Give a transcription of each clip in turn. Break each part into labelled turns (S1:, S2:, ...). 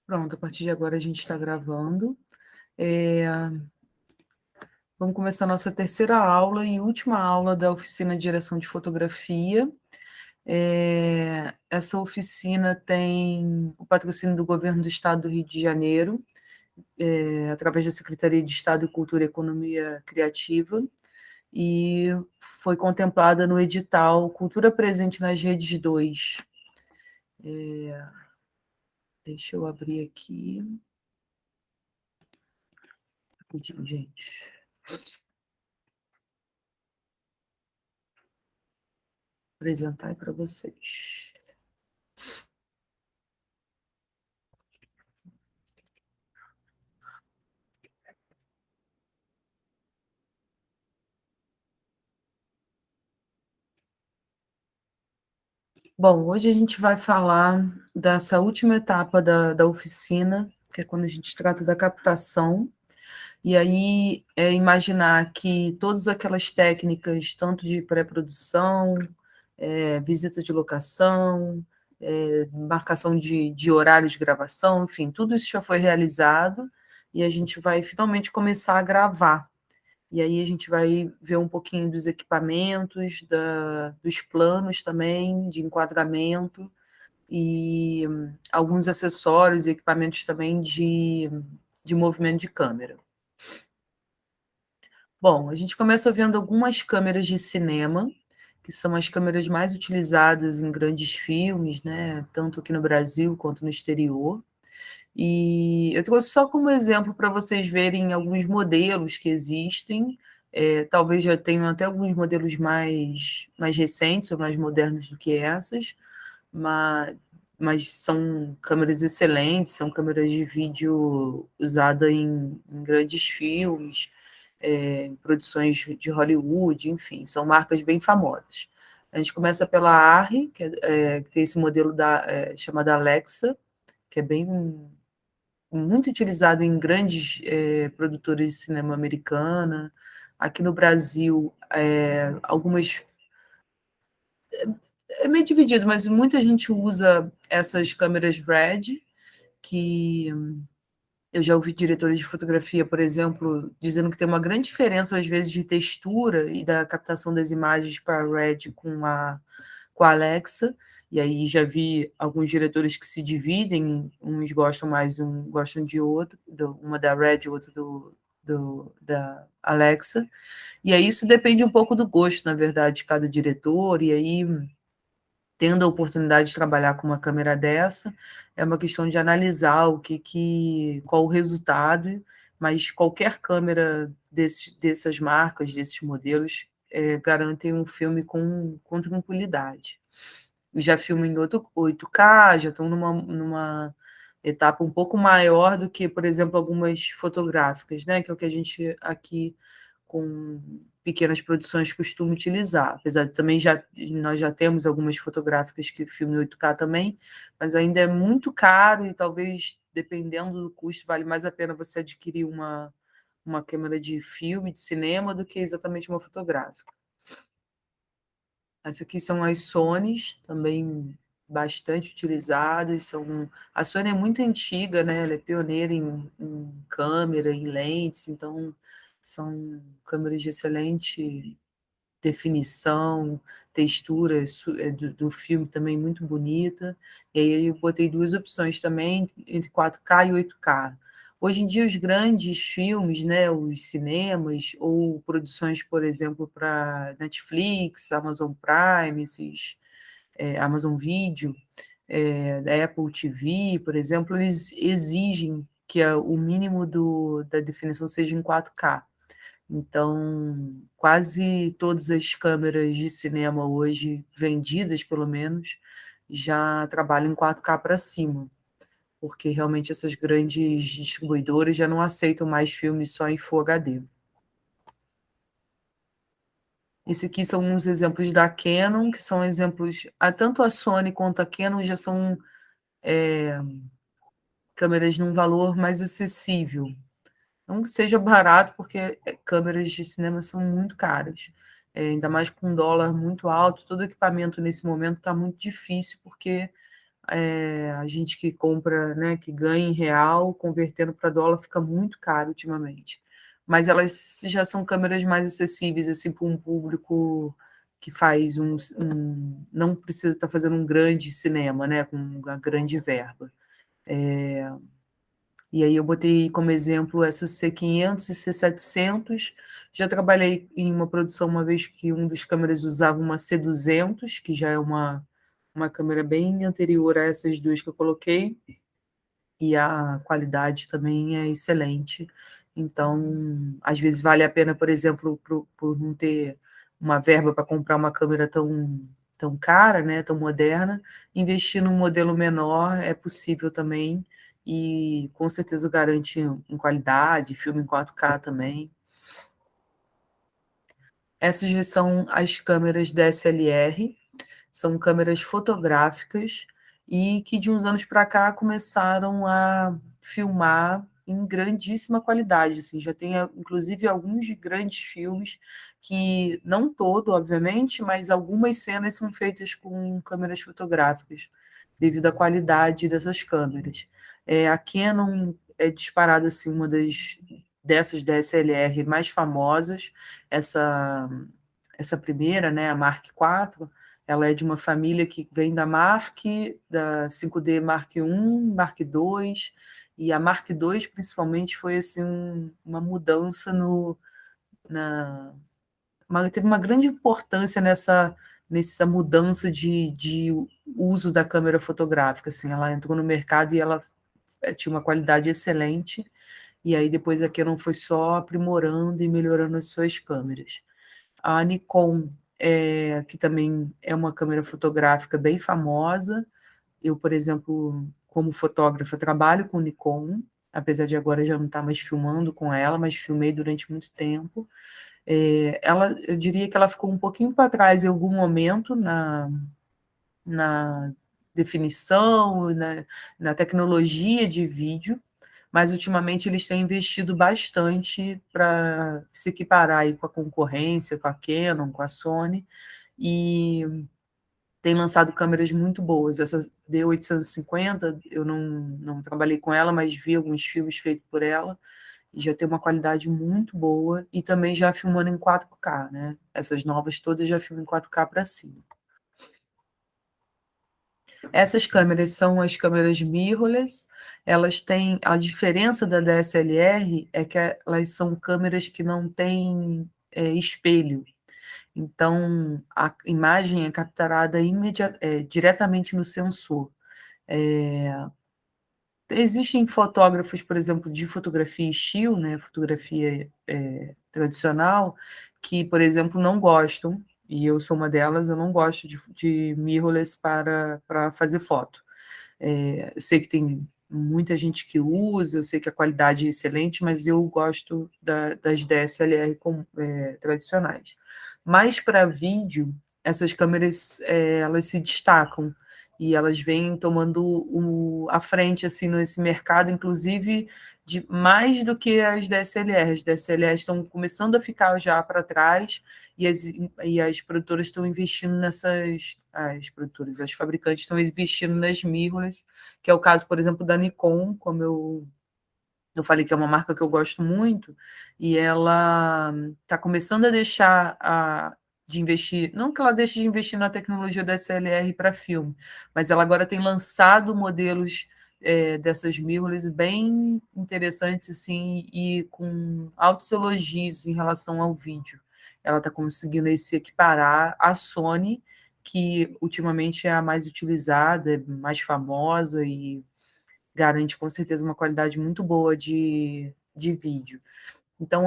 S1: Pronto, a partir de agora a gente está gravando. Vamos começar a nossa terceira aula e última aula da oficina de direção de fotografia. Essa oficina tem o patrocínio do Governo do Estado do Rio de Janeiro, através da Secretaria de Estado de Cultura e Economia Criativa, e foi contemplada no edital Cultura Presente nas Redes 2. Deixa eu abrir aqui. Rapidinho, gente. Apresentar para vocês. Bom, hoje a gente vai falar dessa última etapa da oficina, que é quando a gente trata da captação, e aí imaginar que todas aquelas técnicas, tanto de pré-produção, visita de locação, marcação de horário de gravação, enfim, tudo isso já foi realizado, e a gente vai finalmente começar a gravar. E aí a gente vai ver um pouquinho dos equipamentos, dos planos também, de enquadramento, e alguns acessórios e equipamentos também de movimento de câmera. Bom, a gente começa vendo algumas câmeras de cinema, que são as câmeras mais utilizadas em grandes filmes, né, tanto aqui no Brasil quanto no exterior. E eu trouxe só como exemplo para vocês verem alguns modelos que existem. Talvez já tenham até alguns modelos mais recentes ou mais modernos do que essas, mas, mas são câmeras excelentes, são câmeras de vídeo usada em grandes filmes, em produções de Hollywood, enfim, são marcas bem famosas. A gente começa pela Arri, que tem esse modelo chamado Alexa, que é muito utilizado em grandes produtores de cinema americana. Aqui no Brasil, algumas. É meio dividido, mas muita gente usa essas câmeras RED, que eu já ouvi diretores de fotografia, por exemplo, dizendo que tem uma grande diferença, às vezes, de textura e da captação das imagens para a RED com a Alexa. E aí já vi alguns diretores que se dividem, uns gostam mais, um gostam de outro, uma da Red e outra da Alexa. E aí isso depende um pouco do gosto, na verdade, de cada diretor, e aí, tendo a oportunidade de trabalhar com uma câmera dessa, é uma questão de analisar qual o resultado, mas qualquer câmera dessas marcas, desses modelos, garantem um filme com tranquilidade. Já filmam em 8K, já estão numa etapa um pouco maior do que, por exemplo, algumas fotográficas, né? Que é o que a gente aqui, com pequenas produções, costuma utilizar. Apesar de também nós já temos algumas fotográficas que filmam em 8K também, mas ainda é muito caro e talvez, dependendo do custo, vale mais a pena você adquirir uma câmera de filme, de cinema, do que exatamente uma fotográfica. Essas aqui são as Sonys, também bastante utilizadas. A Sony é muito antiga, né? Ela é pioneira em câmera, em lentes, então são câmeras de excelente definição, textura do filme também muito bonita. E aí eu botei duas opções também, entre 4K e 8K. Hoje em dia, os grandes filmes, né, os cinemas, ou produções, por exemplo, para Netflix, Amazon Prime, Amazon Video, da Apple TV, por exemplo, eles exigem que o mínimo da definição seja em 4K. Então, quase todas as câmeras de cinema hoje, vendidas pelo menos, já trabalham em 4K para cima, porque realmente essas grandes distribuidoras já não aceitam mais filmes só em Full HD. Esse aqui são uns exemplos da Canon, que são exemplos. Tanto a Sony quanto a Canon já são câmeras num valor mais acessível. Não que seja barato, porque câmeras de cinema são muito caras. Ainda mais com um dólar muito alto, todo equipamento nesse momento está muito difícil, porque a gente que compra, né, que ganha em real, convertendo para dólar, fica muito caro ultimamente. Mas elas já são câmeras mais acessíveis, assim, para um público que faz não precisa estar fazendo um grande cinema, né, com uma grande verba. E aí eu botei como exemplo essa C500 e C700. Já trabalhei em uma produção uma vez que um dos câmeras usava uma C200, que já é uma câmera bem anterior a essas duas que eu coloquei, e a qualidade também é excelente. Então, às vezes vale a pena, por exemplo, por não ter uma verba para comprar uma câmera tão cara, né, tão moderna, investir num modelo menor é possível também e com certeza garante em qualidade, filme em 4K também. Essas já são as câmeras DSLR, são câmeras fotográficas e que de uns anos para cá começaram a filmar em grandíssima qualidade, assim, já tem inclusive alguns grandes filmes que, não todo, obviamente, mas algumas cenas são feitas com câmeras fotográficas, devido à qualidade dessas câmeras. A Canon é disparada assim, dessas DSLR mais famosas, essa essa primeira, né, a Mark IV, ela é de uma família que vem da Mark, da 5D Mark I, Mark II, e a Mark II, principalmente, foi assim, uma mudança teve uma grande importância nessa mudança de uso da câmera fotográfica. Assim, ela entrou no mercado e ela tinha uma qualidade excelente, e aí depois a Canon foi só aprimorando e melhorando as suas câmeras. A Nikon, que também é uma câmera fotográfica bem famosa. Eu, por exemplo, como fotógrafa, trabalho com Nikon, apesar de agora já não estar mais filmando com ela, mas filmei durante muito tempo. Eu diria que ela ficou um pouquinho para trás em algum momento na definição, na tecnologia de vídeo, mas ultimamente eles têm investido bastante para se equiparar aí com a concorrência, com a Canon, com a Sony, e tem lançado câmeras muito boas. Essa D850, eu não trabalhei com ela, mas vi alguns filmes feitos por ela, e já tem uma qualidade muito boa, e também já filmando em 4K, né? Essas novas todas já filmam em 4K para cima. Essas câmeras são as câmeras mirrorless, elas têm a diferença da DSLR é que elas são câmeras que não têm espelho, então a imagem é capturada diretamente no sensor. Existem fotógrafos, por exemplo, de fotografia still, né, fotografia tradicional, que, por exemplo, não gostam, e eu sou uma delas, eu não gosto de mirrorless para fazer foto. Eu sei que tem muita gente que usa, eu sei que a qualidade é excelente, mas eu gosto das DSLR tradicionais. Mas para vídeo, essas câmeras elas se destacam e elas vêm tomando a frente assim nesse mercado, inclusive de mais do que as DSLR. As DSLR estão começando a ficar já para trás e as produtoras estão investindo as fabricantes estão investindo nas mirrorless, que é o caso, por exemplo, da Nikon, como eu falei que é uma marca que eu gosto muito, e ela está começando a deixar de investir, não que ela deixe de investir na tecnologia da SLR para filme, mas ela agora tem lançado modelos dessas mirrorless bem interessantes assim, e com altos elogios em relação ao vídeo. Ela está conseguindo aí se equiparar à Sony, que ultimamente é a mais utilizada, mais famosa e garante com certeza uma qualidade muito boa de vídeo. Então,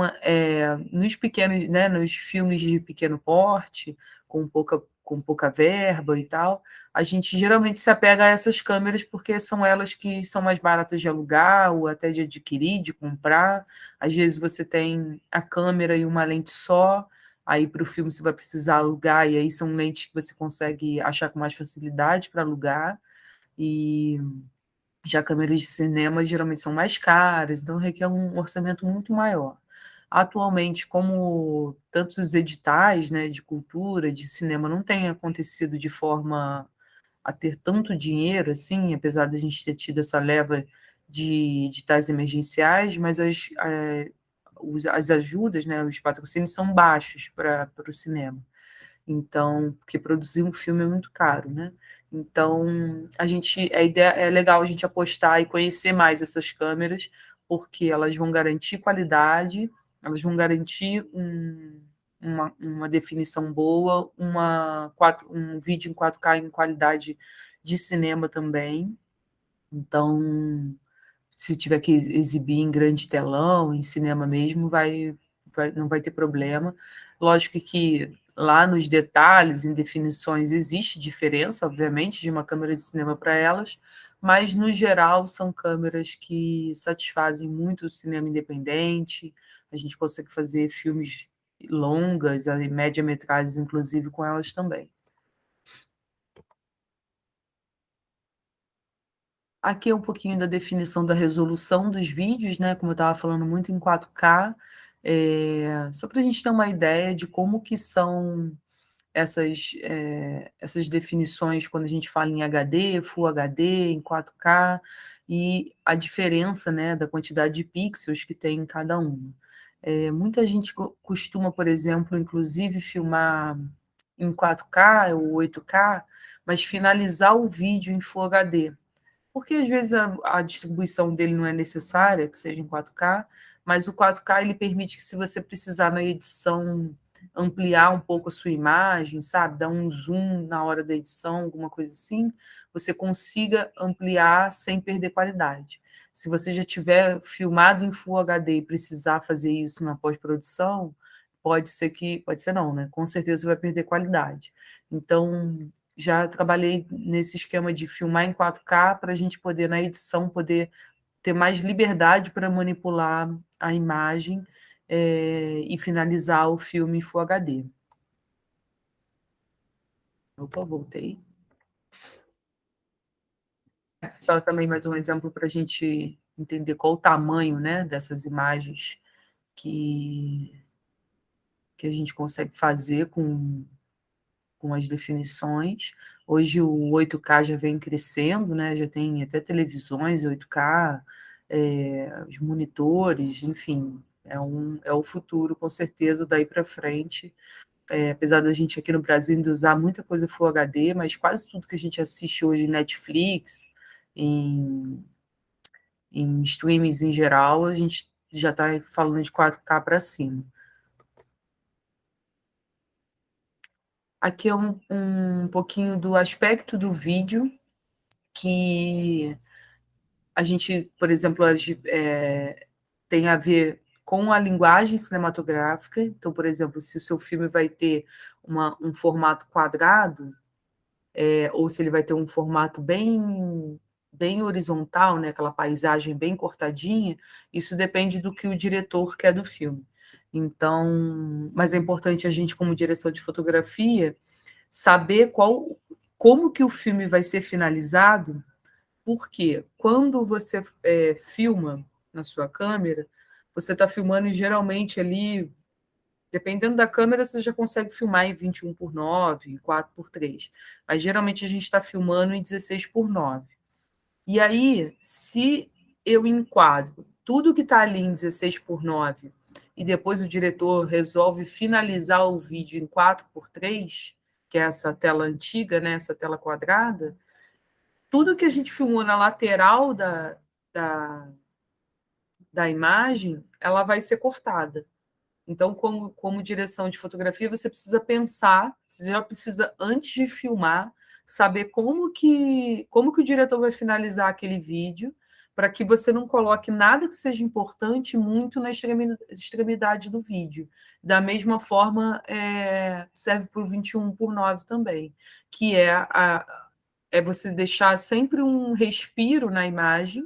S1: nos pequenos, né, nos filmes de pequeno porte, com pouca verba e tal, a gente geralmente se apega a essas câmeras porque são elas que são mais baratas de alugar ou até de adquirir, de comprar. Às vezes você tem a câmera e uma lente só, aí para o filme você vai precisar alugar, e aí são lentes que você consegue achar com mais facilidade para alugar. E já câmeras de cinema geralmente são mais caras, então requer um orçamento muito maior. Atualmente, como tantos editais, né, de cultura, de cinema não têm acontecido de forma a ter tanto dinheiro assim, apesar da gente ter tido essa leva de tais emergenciais, mas as ajudas, né, os patrocínios são baixos para o cinema. Então, porque produzir um filme é muito caro, né? Então, a ideia é legal a gente apostar e conhecer mais essas câmeras, porque elas vão garantir qualidade, elas vão garantir uma definição boa, um vídeo em 4K em qualidade de cinema também. Então, se tiver que exibir em grande telão, em cinema mesmo, não vai ter problema. Lógico que lá nos detalhes, em definições, existe diferença, obviamente, de uma câmera de cinema para elas, mas no geral são câmeras que satisfazem muito o cinema independente. A gente consegue fazer filmes longas, média-metragens, inclusive, com elas também. Aqui é um pouquinho da definição da resolução dos vídeos, né? Como eu estava falando, muito em 4K, só para a gente ter uma ideia de como que são essas definições quando a gente fala em HD, Full HD, em 4K, e a diferença, né, da quantidade de pixels que tem em cada uma. Muita gente costuma, por exemplo, inclusive filmar em 4K ou 8K, mas finalizar o vídeo em Full HD, porque às vezes a distribuição dele não é necessária, que seja em 4K, mas o 4K ele permite que, se você precisar na edição ampliar um pouco a sua imagem, sabe, dar um zoom na hora da edição, alguma coisa assim, você consiga ampliar sem perder qualidade. Se você já tiver filmado em Full HD e precisar fazer isso na pós-produção, pode ser não, né? Com certeza você vai perder qualidade. Então, já trabalhei nesse esquema de filmar em 4K para a gente poder, na edição, poder ter mais liberdade para manipular a imagem e finalizar o filme em Full HD. Opa, voltei. Só também mais um exemplo para a gente entender qual o tamanho, né, dessas imagens que, que a gente consegue fazer com as definições. Hoje o 8K já vem crescendo, né? Já tem até televisões 8K, os monitores, enfim, é o futuro, com certeza, daí para frente. Apesar da gente aqui no Brasil ainda usar muita coisa Full HD, mas quase tudo que a gente assiste hoje em Netflix, em, em streamings em geral, a gente já está falando de 4K para cima. Aqui é um pouquinho do aspecto do vídeo que a gente, por exemplo, tem a ver com a linguagem cinematográfica. Então, por exemplo, se o seu filme vai ter um formato quadrado, ou se ele vai ter um formato bem horizontal, né, aquela paisagem bem cortadinha, isso depende do que o diretor quer do filme. Então, mas é importante a gente, como direção de fotografia, saber como que o filme vai ser finalizado, porque quando você filma na sua câmera, você está filmando e geralmente ali, dependendo da câmera, você já consegue filmar em 21:9, em 4:3. Mas geralmente a gente está filmando em 16:9. E aí, se eu enquadro tudo que está ali em 16:9 e depois o diretor resolve finalizar o vídeo em 4:3, que é essa tela antiga, né, essa tela quadrada, tudo que a gente filmou na lateral da, da imagem, ela vai ser cortada. Então, como direção de fotografia, você precisa pensar, você já precisa, antes de filmar, saber como que o diretor vai finalizar aquele vídeo, para que você não coloque nada que seja importante muito na extremidade do vídeo. Da mesma forma, serve para o 21:9 também, que é você deixar sempre um respiro na imagem,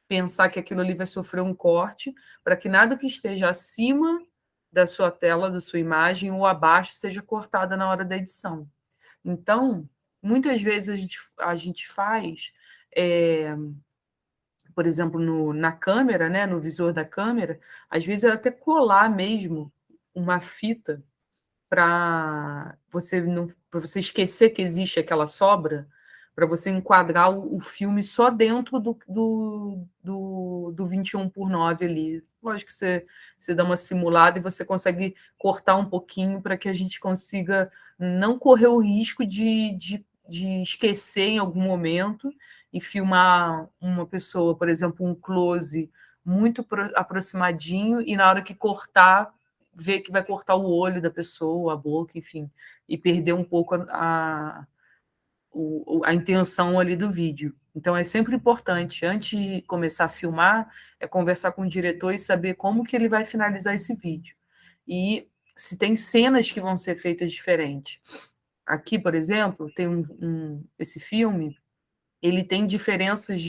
S1: pensar que aquilo ali vai sofrer um corte, para que nada que esteja acima da sua tela, da sua imagem, ou abaixo, seja cortada na hora da edição. Então, muitas vezes a gente faz, por exemplo, na câmera, né, no visor da câmera, às vezes é até colar mesmo uma fita para você não, para você esquecer que existe aquela sobra, para você enquadrar o filme só dentro do 21:9 ali. Lógico que você dá uma simulada e você consegue cortar um pouquinho para que a gente consiga não correr o risco de esquecer em algum momento e filmar uma pessoa, por exemplo, um close muito aproximadinho e na hora que cortar, ver que vai cortar o olho da pessoa, a boca, enfim, e perder um pouco a intenção ali do vídeo. Então é sempre importante, antes de começar a filmar, é conversar com o diretor e saber como que ele vai finalizar esse vídeo. E se tem cenas que vão ser feitas diferentes. Aqui, por exemplo, tem esse filme, ele tem diferenças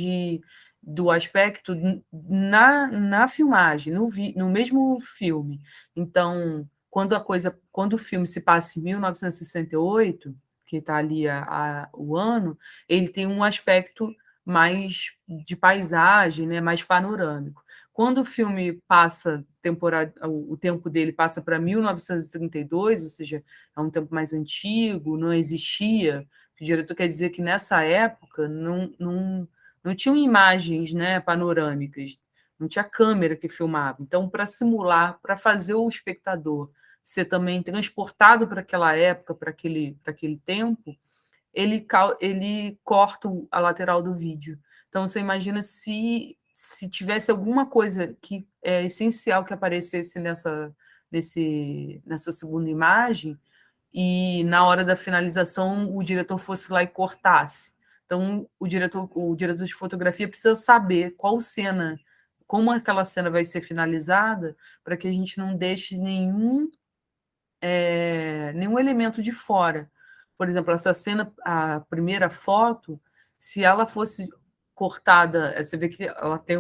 S1: do aspecto na filmagem, no mesmo filme. Então, quando o filme se passa em 1968, que está ali o ano, ele tem um aspecto mais de paisagem, né, mais panorâmico. Quando o filme passa o tempo dele passa para 1932, ou seja, é um tempo mais antigo, não existia. O diretor quer dizer que nessa época não tinham imagens, né, panorâmicas, não tinha câmera que filmava. Então, para simular, para fazer o espectador ser também transportado para aquela época, para aquele tempo, ele corta a lateral do vídeo. Então, você imagina se tivesse alguma coisa que é essencial que aparecesse nessa segunda imagem, e na hora da finalização o diretor fosse lá e cortasse. Então, o diretor de fotografia precisa saber qual cena, como aquela cena vai ser finalizada, para que a gente não deixe nenhum elemento de fora. Por exemplo, essa cena, a primeira foto, se ela fosse cortada, você vê que ela tem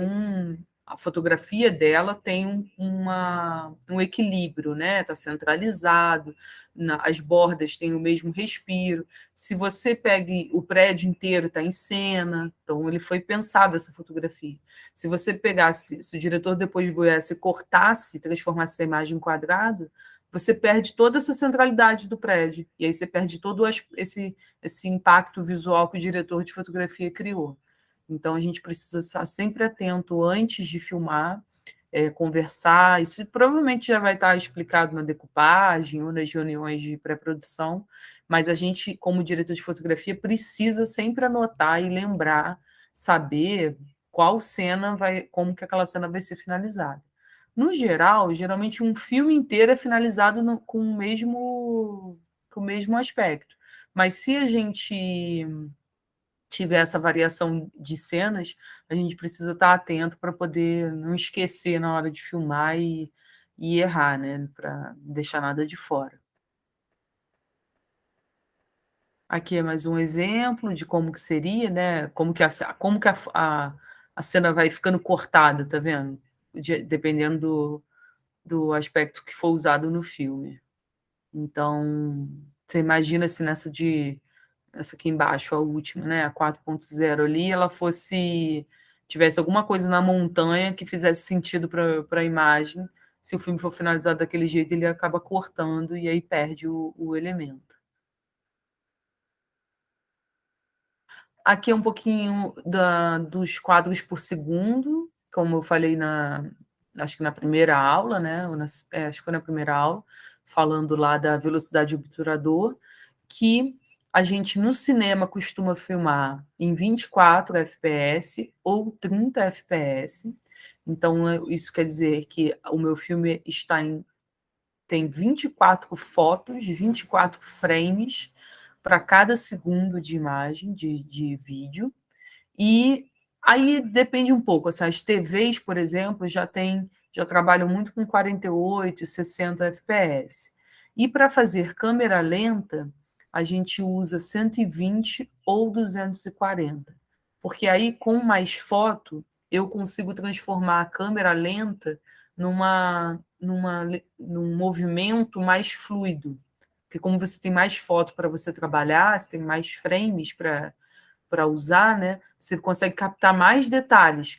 S1: a fotografia dela tem um equilíbrio, né? Está centralizado, as bordas têm o mesmo respiro. Se você pegue o prédio inteiro, está em cena, então ele foi pensado essa fotografia. Se você pegasse, se o diretor depois viesse, cortasse, transformasse a imagem em quadrado, você perde toda essa centralidade do prédio. E aí você perde todo esse impacto visual que o diretor de fotografia criou. Então, a gente precisa estar sempre atento antes de filmar, conversar. Isso provavelmente já vai estar explicado na decupagem ou nas reuniões de pré-produção, mas a gente, como diretor de fotografia, precisa sempre anotar e lembrar, saber qual cena como que aquela cena vai ser finalizada. No geral, geralmente um filme inteiro é finalizado com o mesmo aspecto. Mas se a gente tiver essa variação de cenas, a gente precisa estar atento para poder não esquecer na hora de filmar e errar, né? Para não deixar nada de fora. Aqui é mais um exemplo de como que seria, né? Como que a cena vai ficando cortada, tá vendo? Dependendo do aspecto que for usado no filme. Então, você imagina se essa aqui embaixo, a última, né, a 4.0 ali, ela tivesse alguma coisa na montanha que fizesse sentido para a imagem. Se o filme for finalizado daquele jeito, ele acaba cortando e aí perde o elemento. Aqui é um pouquinho dos quadros por segundo, como eu falei acho que na primeira aula, né? Acho que foi na primeira aula, falando lá da velocidade obturador, que a gente no cinema costuma filmar em 24 fps ou 30 fps. Então, isso quer dizer que o meu filme tem 24 fotos, 24 frames para cada segundo de imagem, de vídeo. E aí depende um pouco. Assim, as TVs, por exemplo, já trabalham muito com 48, 60 fps. E para fazer câmera lenta, a gente usa 120 ou 240. Porque aí, com mais foto, eu consigo transformar a câmera lenta num movimento mais fluido. Porque como você tem mais foto para você trabalhar, você tem mais frames para usar, né? Você consegue captar mais detalhes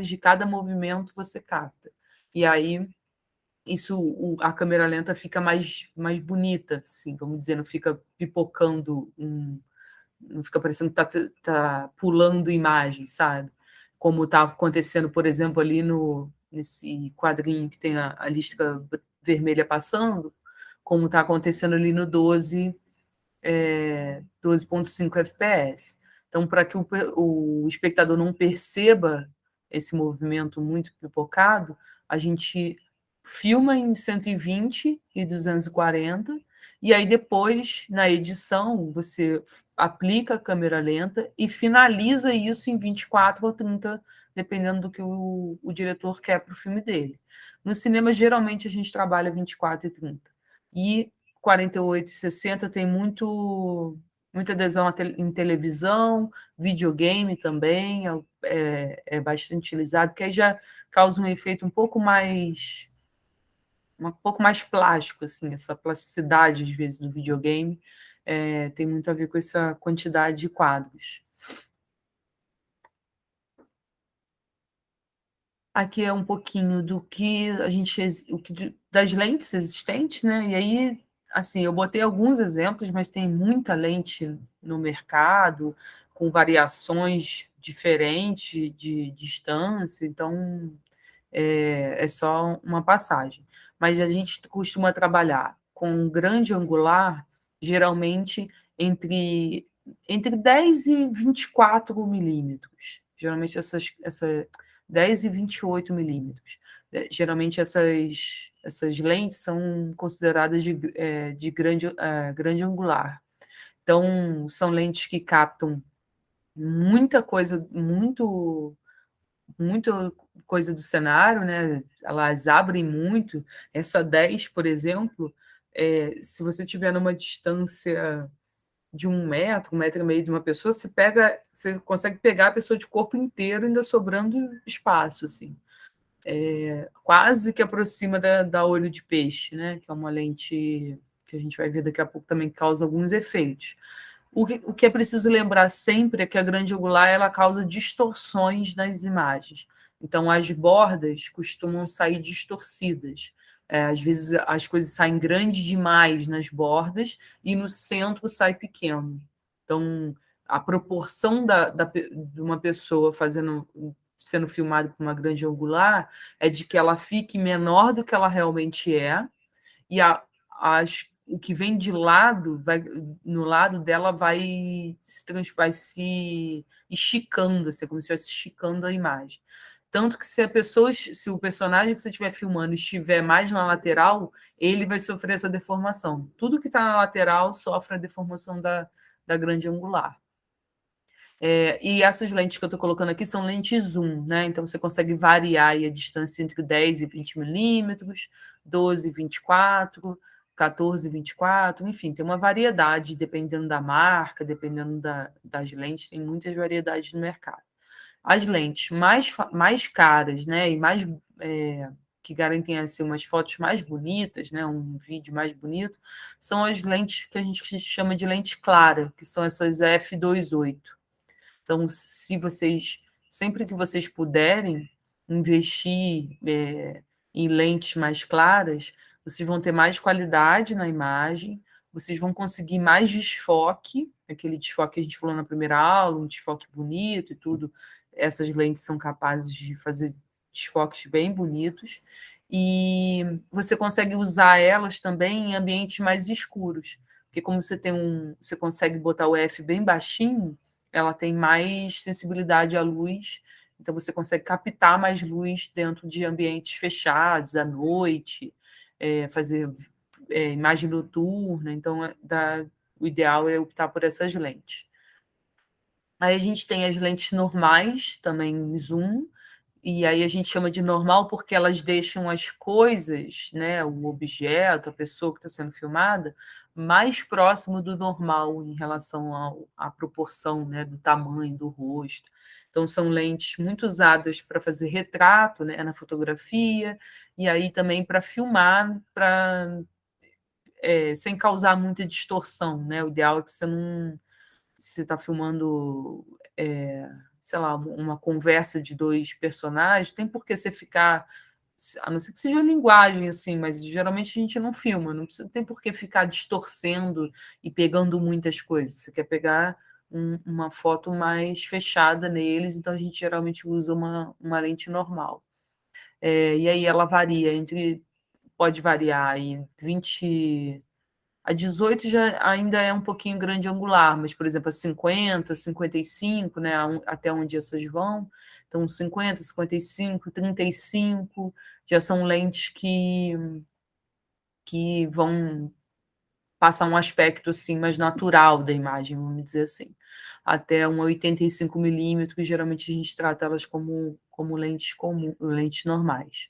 S1: de cada movimento você capta. E aí a câmera lenta fica mais bonita, assim, vamos dizer, não fica pipocando não fica parecendo que tá pulando imagens, sabe? Como está acontecendo, por exemplo, ali nesse quadrinho que tem a lista vermelha passando, como está acontecendo ali no 12.5 FPS. Então, para que o espectador não perceba esse movimento muito pipocado, a gente filma em 120 e 240, e aí depois, na edição, você aplica a câmera lenta e finaliza isso em 24 ou 30, dependendo do que o diretor quer para o filme dele. No cinema, geralmente, a gente trabalha 24 e 30. E 48 e 60 tem muita adesão em televisão, videogame também é bastante utilizado, que aí já causa um efeito um pouco mais plástico, assim, essa plasticidade, às vezes, do videogame tem muito a ver com essa quantidade de quadros. Aqui é um pouquinho do que das lentes existentes, né? E aí, assim, eu botei alguns exemplos, mas tem muita lente no mercado, com variações diferentes de distância, então é só uma passagem. Mas a gente costuma trabalhar com grande angular, geralmente entre 10 e 24 milímetros. Geralmente essa 10 e 28 milímetros. Geralmente essas lentes são consideradas de grande angular. Então, são lentes que captam muita coisa, muita coisa do cenário, né? Elas abrem muito. Essa 10, por exemplo, se você estiver numa distância de 1 metro, 1,5 metro de uma pessoa, você consegue pegar a pessoa de corpo inteiro, ainda sobrando espaço, assim. Quase que aproxima da olho de peixe, né? Que é uma lente que a gente vai ver daqui a pouco também que causa alguns efeitos. O que é preciso lembrar sempre é que a grande angular ela causa distorções nas imagens. Então, as bordas costumam sair distorcidas. Às vezes, as coisas saem grandes demais nas bordas e no centro sai pequeno. Então, a proporção de uma pessoa sendo filmada por uma grande angular é de que ela fique menor do que ela realmente é, e o que vem de lado, no lado dela vai se esticando, assim, como se estivesse esticando a imagem. Tanto que se o personagem que você estiver filmando estiver mais na lateral, ele vai sofrer essa deformação. Tudo que está na lateral sofre a deformação da grande angular. E essas lentes que eu estou colocando aqui são lentes zoom, né? Então você consegue variar a distância entre 10 e 20 milímetros, 12 e 24, 14 e 24, enfim, tem uma variedade, dependendo da marca, dependendo das lentes, tem muitas variedades no mercado. As lentes mais caras, né? E que garantem assim, umas fotos mais bonitas, né? Um vídeo mais bonito, são as lentes que a gente chama de lente clara, que são essas f2.8. Então, sempre que vocês puderem investir em lentes mais claras, vocês vão ter mais qualidade na imagem, vocês vão conseguir mais desfoque, aquele desfoque que a gente falou na primeira aula, um desfoque bonito e tudo. Essas lentes são capazes de fazer desfoques bem bonitos, e você consegue usar elas também em ambientes mais escuros, porque como você consegue botar o F bem baixinho, ela tem mais sensibilidade à luz, então você consegue captar mais luz dentro de ambientes fechados, à noite, fazer imagem noturna, então o ideal é optar por essas lentes. Aí a gente tem as lentes normais, também zoom, e aí a gente chama de normal porque elas deixam as coisas, né, o objeto, a pessoa que está sendo filmada, mais próximo do normal em relação à proporção, né, do tamanho do rosto. Então, são lentes muito usadas para fazer retrato, né, na fotografia, e aí também para filmar, sem causar muita distorção. Né? O ideal é que você não. Se está filmando, sei lá, uma conversa de dois personagens, tem por que você ficar, a não ser que seja linguagem, assim, mas geralmente a gente não filma, não tem por que ficar distorcendo e pegando muitas coisas. Você quer pegar uma foto mais fechada neles, então a gente geralmente usa uma lente normal. E aí ela varia entre, pode variar em 20 a 18 já ainda é um pouquinho grande angular, mas, por exemplo, a 50, 55, né, até onde essas vão, então 50, 55, 35 já são lentes que vão passar um aspecto assim mais natural da imagem, vamos dizer assim. Até um 85 milímetros, geralmente a gente trata elas como lentes lentes normais.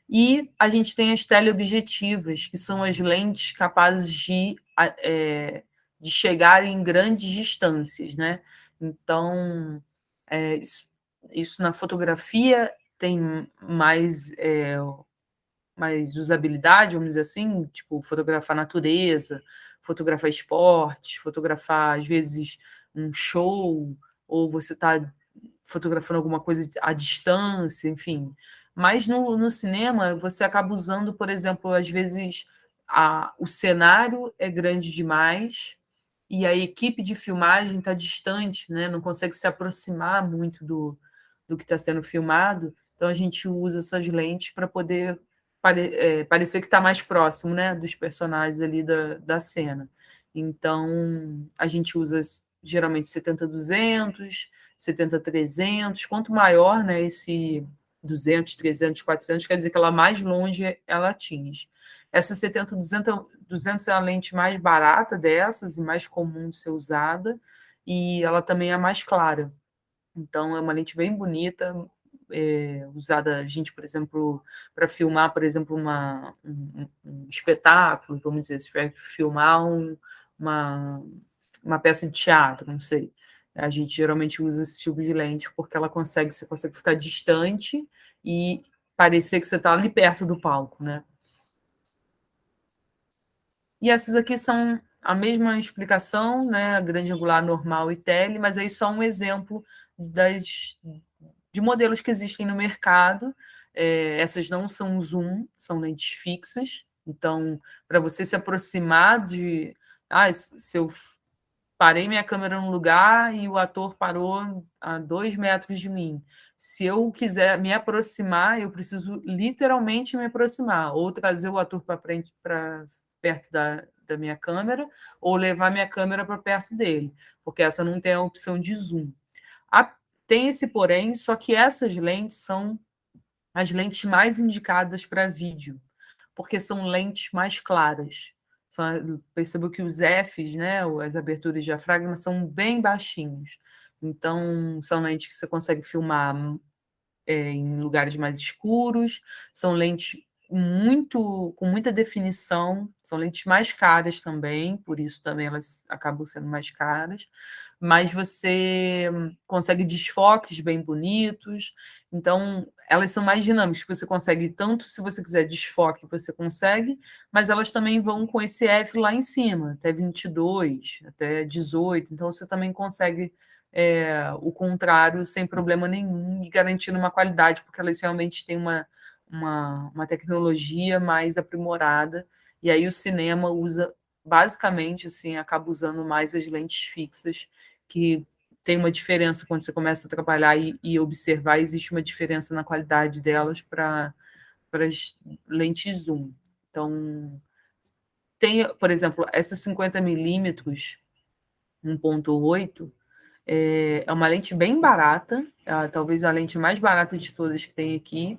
S1: E a gente tem as teleobjetivas, que são as lentes capazes de chegar em grandes distâncias, né? Então, isso na fotografia tem mais usabilidade, vamos dizer assim, tipo fotografar natureza, fotografar esporte, fotografar, às vezes, um show, ou você está fotografando alguma coisa à distância, enfim. Mas no cinema, você acaba usando, por exemplo, às vezes o cenário é grande demais e a equipe de filmagem está distante, né? Não consegue se aproximar muito do que está sendo filmado. Então a gente usa essas lentes para poder parecer que está mais próximo, né, dos personagens ali da cena. Então a gente usa geralmente 70-200, 70-300. Quanto maior, né, esse 200, 300, 400, quer dizer que ela mais longe ela atinge. Essa 70-200 é a lente mais barata dessas e mais comum de ser usada, e ela também é mais clara. Então, é uma lente bem bonita, usada, a gente, por exemplo, para filmar, por exemplo, um espetáculo, vamos dizer, se tiver que filmar uma peça de teatro, não sei. A gente geralmente usa esse tipo de lente porque você consegue ficar distante e parecer que você está ali perto do palco, né? E essas aqui são a mesma explicação, né? Grande angular, normal e tele, mas aí só um exemplo de modelos que existem no mercado. Essas não são zoom, são lentes fixas. Então, para você se aproximar de. Se eu parei minha câmera num lugar e o ator parou a 2 metros de mim. Se eu quiser me aproximar, eu preciso literalmente me aproximar, ou trazer o ator para frente, para perto da minha câmera, ou levar minha câmera para perto dele, porque essa não tem a opção de zoom. Tem esse porém, só que essas lentes são as lentes mais indicadas para vídeo, porque são lentes mais claras. Percebo que os Fs, né, as aberturas de diafragma, são bem baixinhos. Então, são lentes que você consegue filmar em lugares mais escuros, são lentes com muita definição, são lentes mais caras também, por isso também elas acabam sendo mais caras, mas você consegue desfoques bem bonitos, então elas são mais dinâmicas, você consegue tanto, se você quiser desfoque, você consegue, mas elas também vão com esse F lá em cima, até 22, até 18, então você também consegue o contrário sem problema nenhum e garantindo uma qualidade, porque elas realmente têm uma tecnologia mais aprimorada, e aí o cinema usa, basicamente, assim, acaba usando mais as lentes fixas, que tem uma diferença quando você começa a trabalhar e observar, existe uma diferença na qualidade delas para as lentes zoom. Então, tem, por exemplo, essas 50 milímetros 1.8, é uma lente bem barata, talvez a lente mais barata de todas que tem aqui,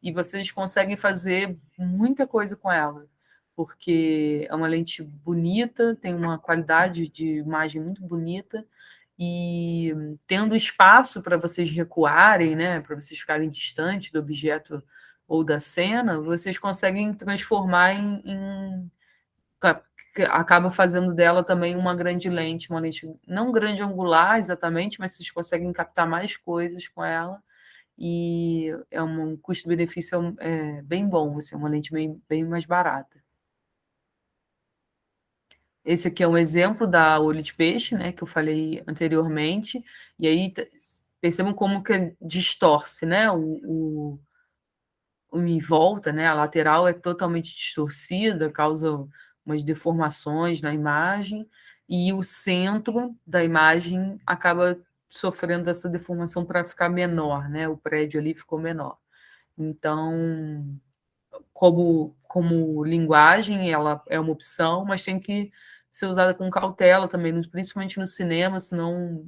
S1: e vocês conseguem fazer muita coisa com ela, porque é uma lente bonita, tem uma qualidade de imagem muito bonita, e tendo espaço para vocês recuarem, né, para vocês ficarem distantes do objeto ou da cena, vocês conseguem transformar acaba fazendo dela também uma lente não grande angular exatamente, mas vocês conseguem captar mais coisas com ela e é um custo-benefício bem bom, assim, uma lente bem mais barata. Esse aqui é um exemplo da olho de peixe, né, que eu falei anteriormente, e aí percebam como que distorce, né, em volta, né? A lateral é totalmente distorcida, causa umas deformações na imagem, e o centro da imagem acaba sofrendo essa deformação para ficar menor, né? O prédio ali ficou menor. Então, como linguagem, ela é uma opção, mas tem que ser usada com cautela também, principalmente no cinema, senão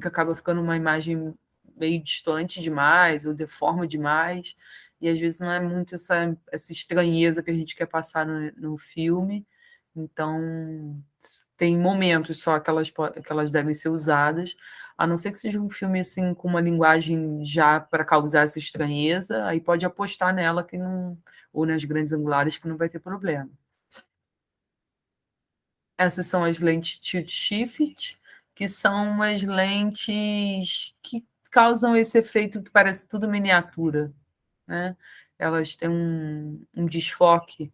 S1: acaba ficando uma imagem meio distante demais ou deforma demais, e às vezes não é muito essa estranheza que a gente quer passar no filme. Então, tem momentos só que elas devem ser usadas, a não ser que seja um filme assim com uma linguagem já para causar essa estranheza, aí pode apostar nela que não, ou nas grandes angulares, que não vai ter problema. Essas são as lentes tilt shift, que são umas lentes que causam esse efeito que parece tudo miniatura, né? Elas têm um desfoque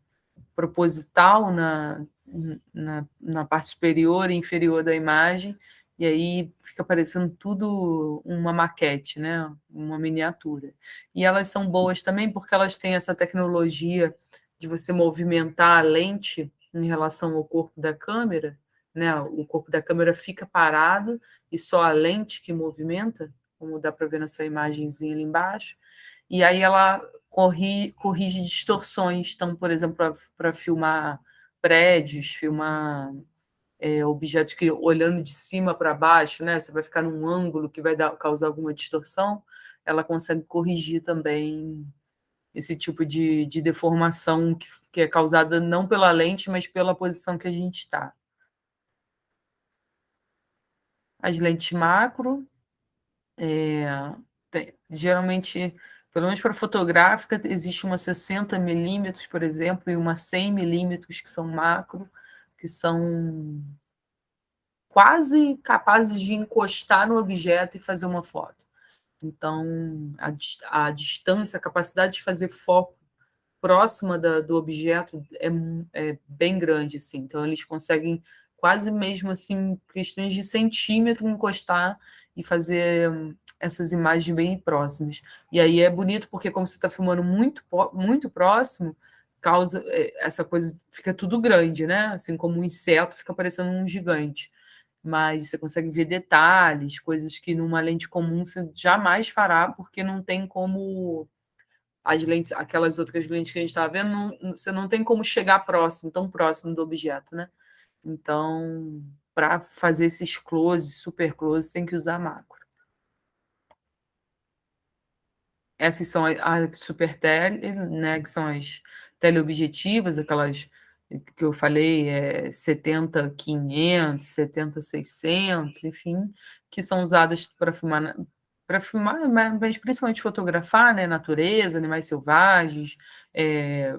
S1: proposital na parte superior e inferior da imagem, e aí fica parecendo tudo uma maquete, né? Uma miniatura. E elas são boas também porque elas têm essa tecnologia de você movimentar a lente em relação ao corpo da câmera, né? O corpo da câmera fica parado e só a lente que movimenta, como dá para ver nessa imagenzinha ali embaixo, e aí ela corrige distorções. Então, por exemplo, para filmar prédios, filmar objetos que olhando de cima para baixo, né? Você vai ficar num ângulo que vai causar alguma distorção, ela consegue corrigir também esse tipo de deformação que é causada não pela lente, mas pela posição que a gente está. As lentes macro, geralmente, pelo menos para fotográfica, existe uma 60 milímetros, por exemplo, e uma 100 milímetros, que são macro, que são quase capazes de encostar no objeto e fazer uma foto. Então, a distância, a capacidade de fazer foco próxima do objeto é bem grande, assim. Então, eles conseguem quase mesmo assim, questões de centímetro, encostar e fazer essas imagens bem próximas. E aí é bonito porque, como você está filmando muito próximo, causa essa coisa, fica tudo grande, né? Assim como um inseto fica parecendo um gigante. Mas você consegue ver detalhes, coisas que numa lente comum você jamais fará, porque não tem como as lentes, aquelas outras lentes que a gente estava vendo, você não tem como chegar próximo, tão próximo do objeto, né? Então, para fazer esses close, super close, tem que usar macro. Essas são as super tele, né? Que são as teleobjetivas, aquelas que eu falei, 70-500, 70-600, enfim, que são usadas para filmar, mas principalmente fotografar, né? Natureza, animais selvagens, é,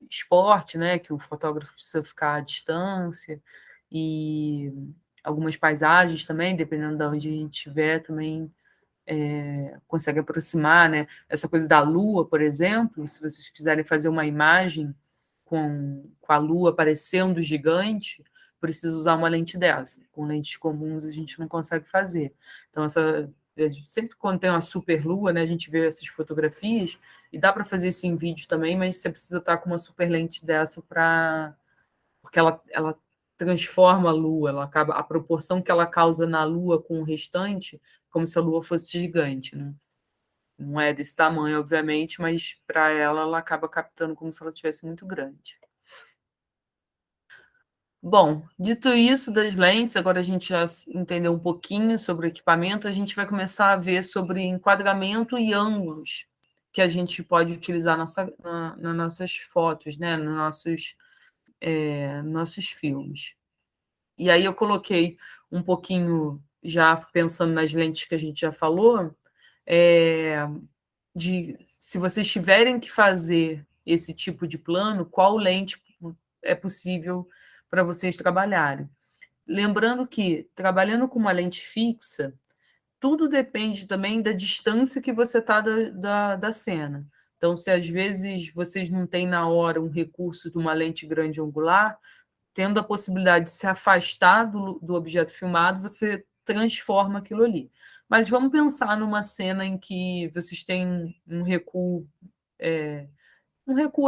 S1: esporte, né? Que o fotógrafo precisa ficar à distância, e algumas paisagens também, dependendo de onde a gente estiver, também consegue aproximar, né? Essa coisa da Lua, por exemplo, se vocês quiserem fazer uma imagem com a Lua parecendo gigante, precisa usar uma lente dessa. Com lentes comuns a gente não consegue fazer. Então, sempre quando tem uma super lua, né, a gente vê essas fotografias, e dá para fazer isso em vídeo também, mas você precisa estar com uma super lente dessa porque ela transforma a Lua, ela acaba a proporção que ela causa na Lua com o restante, como se a Lua fosse gigante, né? Não é desse tamanho, obviamente, mas para ela acaba captando como se ela tivesse muito grande. Bom, dito isso das lentes, agora a gente já entendeu um pouquinho sobre o equipamento, a gente vai começar a ver sobre enquadramento e ângulos que a gente pode utilizar nas nossas fotos, né? Nos nossos filmes. E aí eu coloquei um pouquinho, já pensando nas lentes que a gente já falou, de se vocês tiverem que fazer esse tipo de plano, qual lente é possível para vocês trabalharem. Lembrando que, trabalhando com uma lente fixa, tudo depende também da distância que você está da cena. Então, se às vezes vocês não têm na hora um recurso de uma lente grande angular, tendo a possibilidade de se afastar do objeto filmado, você transforma aquilo ali. Mas vamos pensar numa cena em que vocês têm um recuo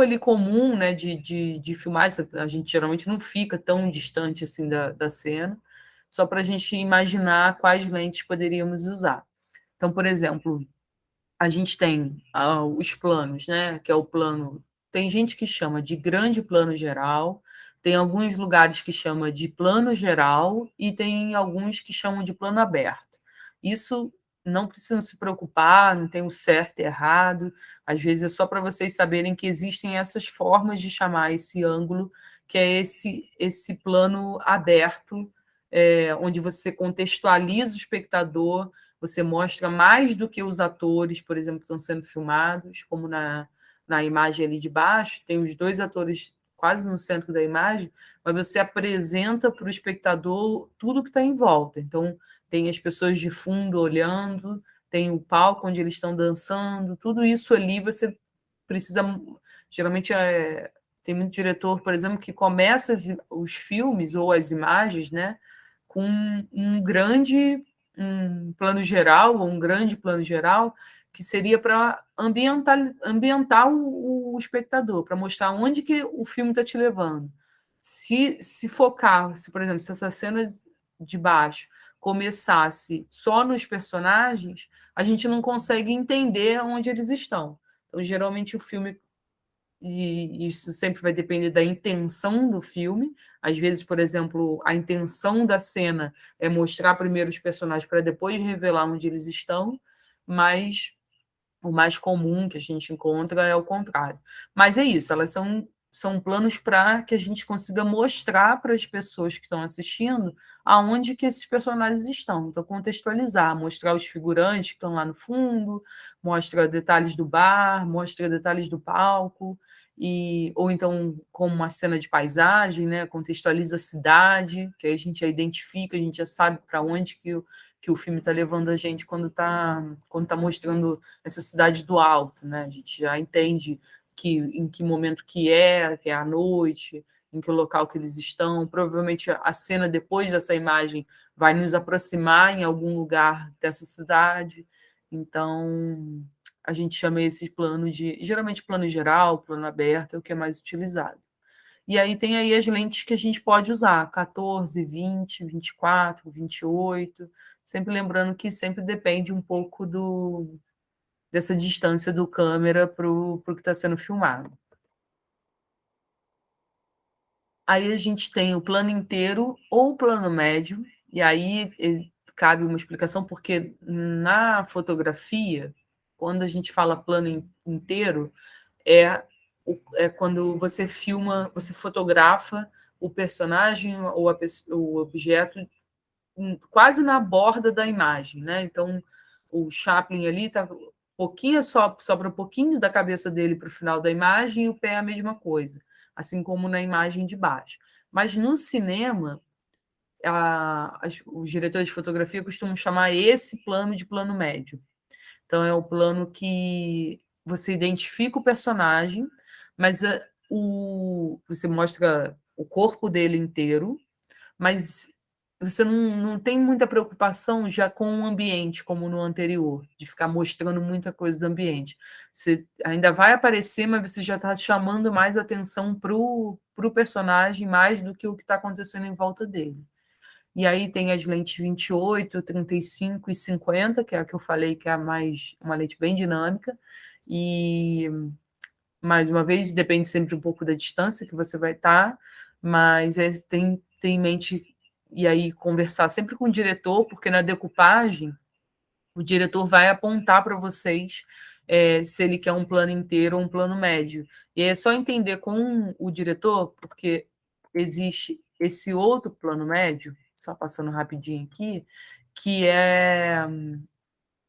S1: ali comum, né, de filmar, a gente geralmente não fica tão distante assim da cena, só para a gente imaginar quais lentes poderíamos usar. Então, por exemplo, a gente tem os planos, né? Que é o plano. Tem gente que chama de grande plano geral, tem alguns lugares que chama de plano geral e tem alguns que chamam de plano aberto. Isso não precisam se preocupar, não tem o certo e errado. Às vezes é só para vocês saberem que existem essas formas de chamar esse ângulo, que é esse plano aberto, onde você contextualiza o espectador, você mostra mais do que os atores, por exemplo, que estão sendo filmados, como na imagem ali de baixo, tem os dois atores quase no centro da imagem, mas você apresenta para o espectador tudo que está em volta. Então, tem as pessoas de fundo olhando, tem o palco onde eles estão dançando, tudo isso ali você precisa. Geralmente, tem muito diretor, por exemplo, que começa os filmes ou as imagens, né, com um plano geral, ou um grande plano geral, que seria para ambientar o espectador, para mostrar onde que o filme está te levando. Se focar, se, por exemplo, se essa cena de baixo começasse só nos personagens, a gente não consegue entender onde eles estão. Então, geralmente, o filme, e isso sempre vai depender da intenção do filme. Às vezes, por exemplo, a intenção da cena é mostrar primeiro os personagens para depois revelar onde eles estão, mas o mais comum que a gente encontra é o contrário. Mas é isso, elas são planos para que a gente consiga mostrar para as pessoas que estão assistindo aonde que esses personagens estão. Então, contextualizar, mostrar os figurantes que estão lá no fundo, mostra detalhes do bar, mostra detalhes do palco, ou então como uma cena de paisagem, né? Contextualiza a cidade, que aí a gente já identifica, a gente já sabe para onde que o filme está levando a gente quando tá mostrando essa cidade do alto, né? A gente já entende em que momento que é à noite, em que local que eles estão. Provavelmente a cena depois dessa imagem vai nos aproximar em algum lugar dessa cidade. Então, a gente chama esse plano geralmente plano geral, plano aberto, é o que é mais utilizado. E aí tem aí as lentes que a gente pode usar, 14, 20, 24, 28, sempre lembrando que sempre depende um pouco dessa distância do câmera para o que está sendo filmado. Aí a gente tem o plano inteiro ou o plano médio, e aí cabe uma explicação, porque na fotografia, quando a gente fala plano inteiro, é quando você filma, você fotografa o personagem ou o objeto quase na borda da imagem, né? Então, o Chaplin ali tá pouquinho sobra um pouquinho da cabeça dele para o final da imagem e o pé é a mesma coisa, assim como na imagem de baixo. Mas no cinema, os diretores de fotografia costumam chamar esse plano de plano médio. Então, é o plano que você identifica o personagem, mas você mostra o corpo dele inteiro, mas você não tem muita preocupação já com o ambiente, como no anterior, de ficar mostrando muita coisa do ambiente. Você ainda vai aparecer, mas você já está chamando mais atenção para o personagem, mais do que o que está acontecendo em volta dele. E aí tem as lentes 28, 35 e 50, que é a que eu falei, que é uma lente bem dinâmica. E, mais uma vez, depende sempre um pouco da distância que você vai estar, mas tem em mente, e aí conversar sempre com o diretor, porque na decupagem o diretor vai apontar para vocês se ele quer um plano inteiro ou um plano médio. E é só entender com o diretor, porque existe esse outro plano médio, só passando rapidinho aqui, que é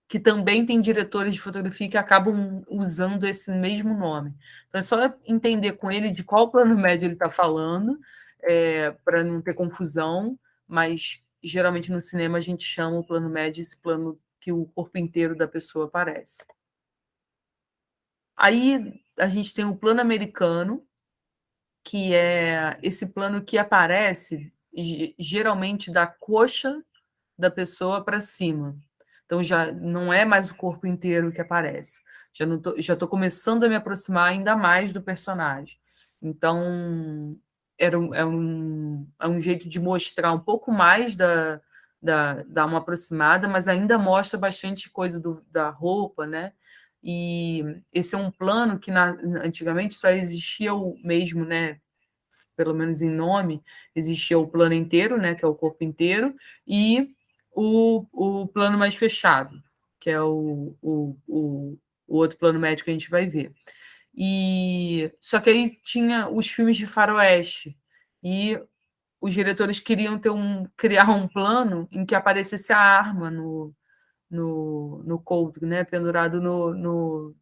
S1: que também tem diretores de fotografia que acabam usando esse mesmo nome. Então é só entender com ele de qual plano médio ele está falando, para não ter confusão, mas geralmente no cinema a gente chama o plano médio esse plano que o corpo inteiro da pessoa aparece. Aí a gente tem o plano americano, que é esse plano que aparece geralmente da coxa da pessoa para cima. Então já não é mais o corpo inteiro que aparece. Já estou começando a me aproximar ainda mais do personagem. Então é um jeito de mostrar um pouco mais dar uma aproximada, mas ainda mostra bastante coisa da roupa, né? E esse é um plano que antigamente só existia o mesmo, né? Pelo menos em nome, existia o plano inteiro, né? Que é o corpo inteiro, e o plano mais fechado, que é o outro plano médico que a gente vai ver. E só que aí tinha os filmes de faroeste e os diretores queriam criar um plano em que aparecesse a arma no coldre, né, pendurado no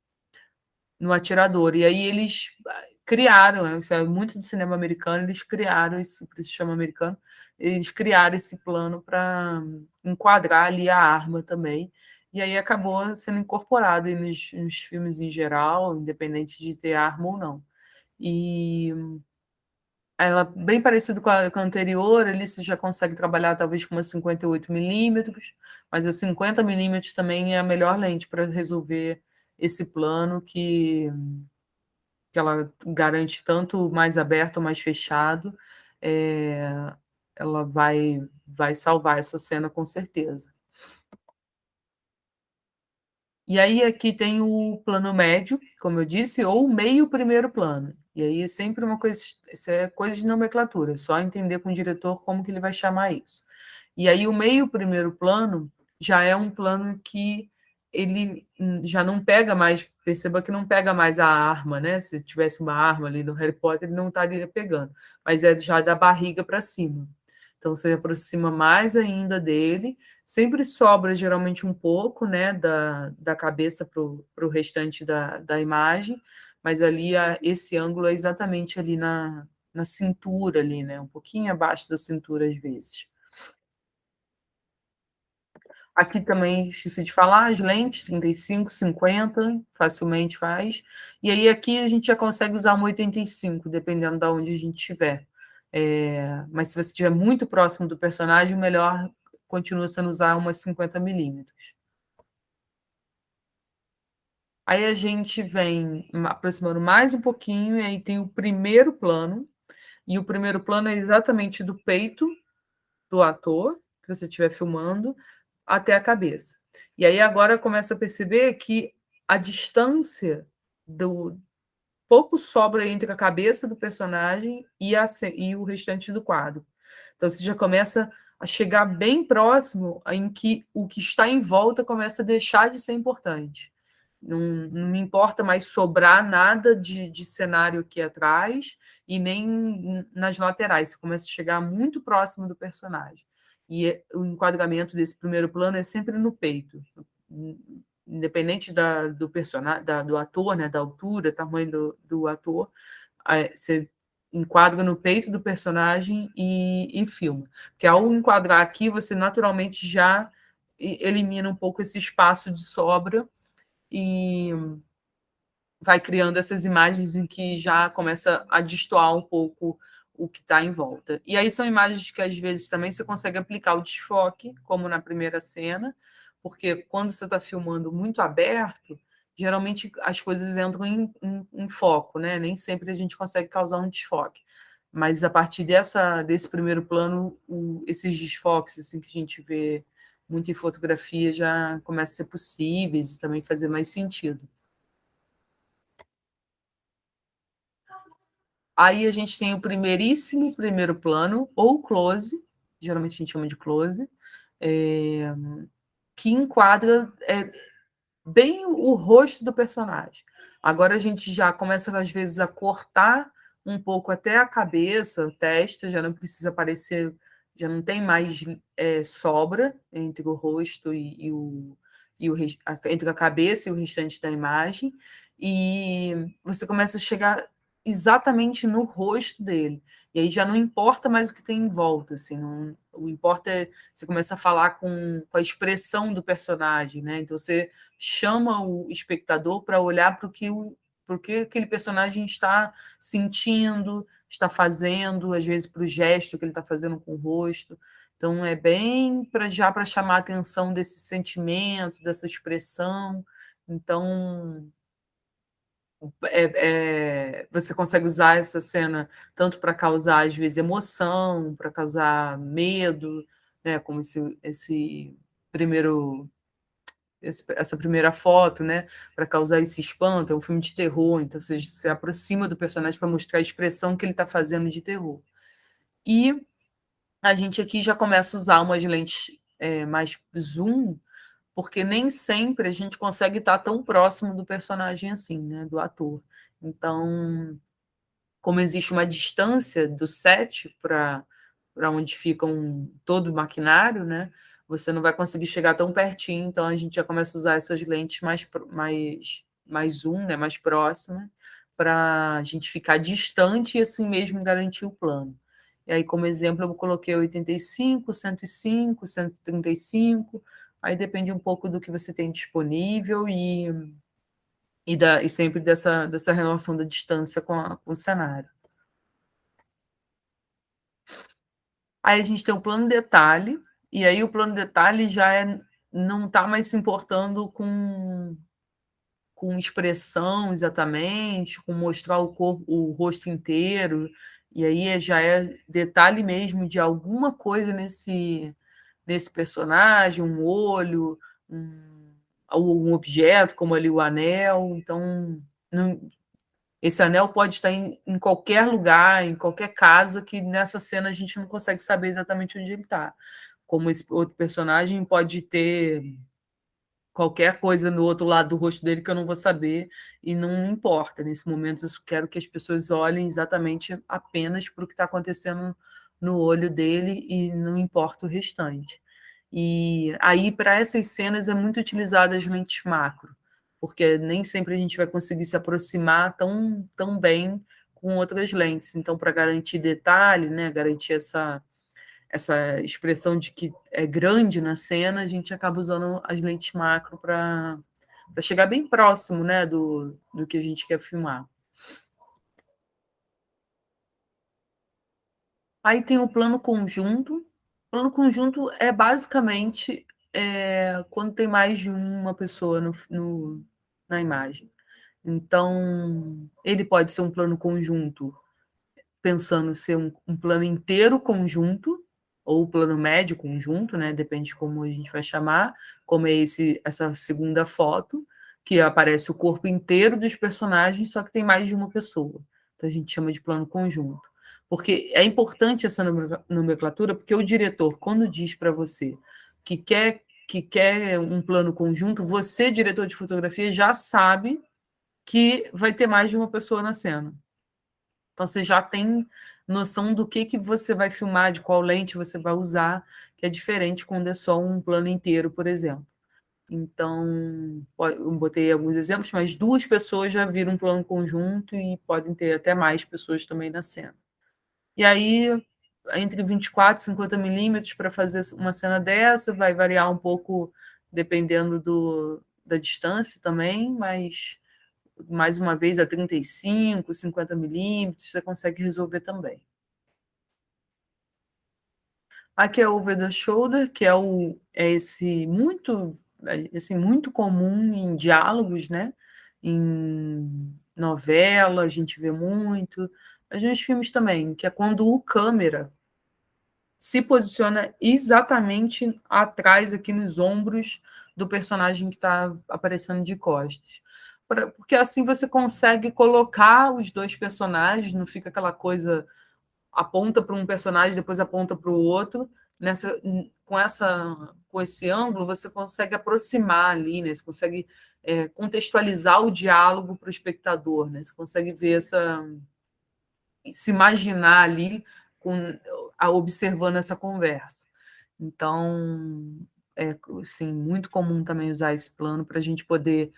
S1: atirador. E aí eles criaram, né, isso é muito de cinema americano, eles criaram esse, por isso se chama americano, eles criaram esse plano para enquadrar ali a arma também. E aí acabou sendo incorporado nos filmes em geral, independente de ter arma ou não. E ela bem parecido com a anterior, ali você já consegue trabalhar talvez com uma 58 mm, mas a 50 mm também é a melhor lente para resolver esse plano que ela garante tanto mais aberto ou mais fechado, é, ela vai salvar essa cena com certeza. E aí aqui tem o plano médio, como eu disse, ou meio primeiro plano. E aí é sempre uma coisa, isso é coisa de nomenclatura, só entender com o diretor como que ele vai chamar isso. E aí o meio primeiro plano já é um plano que ele já não pega mais, perceba que não pega mais a arma, né? Se tivesse uma arma ali no Harry Potter, ele não estaria pegando, mas é já da barriga para cima. Então você aproxima mais ainda dele, sempre sobra geralmente um pouco, né, da cabeça para o restante da imagem, mas ali esse ângulo é exatamente ali na cintura, ali, né, um pouquinho abaixo da cintura às vezes. Aqui também esqueci de falar, as lentes 35, 50, facilmente faz. E aí aqui a gente já consegue usar uma 85, dependendo de onde a gente estiver. Mas se você estiver muito próximo do personagem, o melhor continua sendo usar umas 50 mm. Aí a gente vem aproximando mais um pouquinho, e aí tem o primeiro plano, e o primeiro plano é exatamente do peito do ator, que você estiver filmando, até a cabeça. E aí agora começa a perceber que a distância do pouco sobra entre a cabeça do personagem e o restante do quadro. Então você já começa a chegar bem próximo em que o que está em volta começa a deixar de ser importante. Não me importa mais sobrar nada de cenário aqui atrás e nem nas laterais. Você começa a chegar muito próximo do personagem. E o enquadramento desse primeiro plano é sempre no peito. Independente do personagem, do ator, né, da altura, tamanho do ator, você enquadra no peito do personagem e filma. Porque ao enquadrar aqui, você naturalmente já elimina um pouco esse espaço de sobra e vai criando essas imagens em que já começa a destoar um pouco o que está em volta. E aí são imagens que às vezes também você consegue aplicar o desfoque, como na primeira cena, porque quando você está filmando muito aberto, geralmente as coisas entram em foco, né? Nem sempre a gente consegue causar um desfoque. Mas a partir desse primeiro plano, esses desfoques assim, que a gente vê muito em fotografia já começam a ser possíveis e também fazer mais sentido. Aí a gente tem o primeiríssimo primeiro plano, ou close, geralmente a gente chama de close, é, que enquadra bem o rosto do personagem. Agora a gente já começa, às vezes, a cortar um pouco até a cabeça, a testa, já não precisa aparecer, já não tem mais sobra entre o rosto entre a cabeça e o restante da imagem, e você começa a chegar exatamente no rosto dele. E aí já não importa mais o que tem em volta, assim, não, o importa é você começa a falar com a expressão do personagem, né? Então você chama o espectador para olhar para o que aquele personagem está sentindo, está fazendo, às vezes para o gesto que ele está fazendo com o rosto. Então é bem para chamar a atenção desse sentimento, dessa expressão. Então Você consegue usar essa cena tanto para causar, às vezes, emoção, para causar medo, né? Como esse primeiro essa primeira foto, né, para causar esse espanto, é um filme de terror, então você se aproxima do personagem para mostrar a expressão que ele está fazendo de terror. E a gente aqui já começa a usar umas lentes mais zoom, porque nem sempre a gente consegue estar tão próximo do personagem assim, né, do ator. Então, como existe uma distância do set para onde fica todo o maquinário, né? Você não vai conseguir chegar tão pertinho, então a gente já começa a usar essas lentes mais zoom, né? Mais próxima, para a gente ficar distante e assim mesmo garantir o plano. E aí, como exemplo, eu coloquei 85, 105, 135, aí depende um pouco do que você tem disponível e sempre dessa relação da distância com o cenário. Aí a gente tem o plano detalhe, e aí o plano detalhe não está mais se importando com expressão exatamente, com mostrar o corpo, o rosto inteiro, e aí já é detalhe mesmo de alguma coisa nesse personagem, um olho, ou um objeto, como ali o anel. Então, não, esse anel pode estar em qualquer lugar, em qualquer casa, que nessa cena a gente não consegue saber exatamente onde ele está. Como esse outro personagem pode ter qualquer coisa no outro lado do rosto dele que eu não vou saber, e não importa. Nesse momento, eu quero que as pessoas olhem exatamente apenas para o que está acontecendo no olho dele e não importa o restante. E aí, para essas cenas, é muito utilizada as lentes macro, porque nem sempre a gente vai conseguir se aproximar tão bem com outras lentes. Então, para garantir detalhe, né, garantir essa expressão de que é grande na cena, a gente acaba usando as lentes macro para chegar bem próximo, né, do que a gente quer filmar. Aí tem o plano conjunto. O plano conjunto é basicamente quando tem mais de uma pessoa na imagem. Então, ele pode ser um plano conjunto pensando ser um plano inteiro conjunto, ou plano médio conjunto, né? Depende de como a gente vai chamar, como é essa segunda foto, que aparece o corpo inteiro dos personagens, só que tem mais de uma pessoa. Então a gente chama de plano conjunto. Porque é importante essa nomenclatura, porque o diretor, quando diz para você que quer um plano conjunto, você, diretor de fotografia, já sabe que vai ter mais de uma pessoa na cena. Então você já tem noção do que você vai filmar, de qual lente você vai usar, que é diferente quando é só um plano inteiro, por exemplo. Então, eu botei alguns exemplos, mas 2 pessoas já viram um plano conjunto e podem ter até mais pessoas também na cena. E aí, entre 24 e 50 milímetros para fazer uma cena dessa, vai variar um pouco dependendo da distância também, mas mais uma vez a 35, 50 milímetros, você consegue resolver também. Aqui é o over the shoulder, que é esse muito comum em diálogos, né? Em novela, a gente vê muito, mas nos filmes também, que é quando o câmera se posiciona exatamente atrás, aqui nos ombros do personagem que está aparecendo de costas. Porque assim você consegue colocar os 2 personagens, não fica aquela coisa aponta para um personagem, depois aponta para o outro. Com esse ângulo, você consegue aproximar ali, né? Você consegue contextualizar o diálogo para o espectador, né? Você consegue ver se imaginar ali observando essa conversa. Então, é assim, muito comum também usar esse plano para a gente poder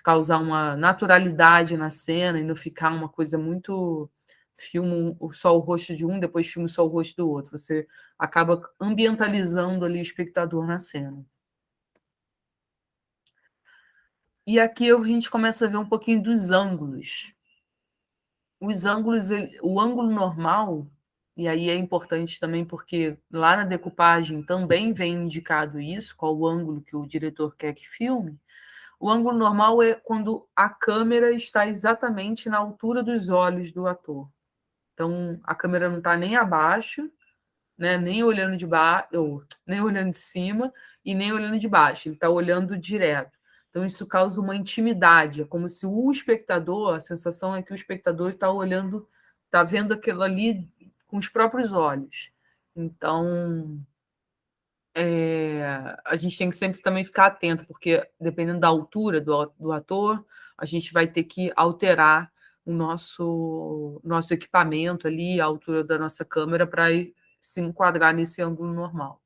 S1: causar uma naturalidade na cena e não ficar uma coisa muito filme só o rosto de um, depois filme só o rosto do outro. Você acaba ambientalizando ali o espectador na cena. E aqui a gente começa a ver um pouquinho dos ângulos. Os ângulos, o ângulo normal, e aí é importante também porque lá na decupagem também vem indicado isso, qual o ângulo que o diretor quer que filme. O ângulo normal é quando a câmera está exatamente na altura dos olhos do ator. Então, a câmera não está nem abaixo, né, nem olhando de baixo, nem olhando de cima e nem olhando de baixo. Ele está olhando direto. Então, isso causa uma intimidade. É como se o espectador, a sensação é que o espectador está olhando, está vendo aquilo ali com os próprios olhos. Então, a gente tem que sempre também ficar atento, porque dependendo da altura do ator, a gente vai ter que alterar o nosso equipamento ali, a altura da nossa câmera, para se enquadrar nesse ângulo normal.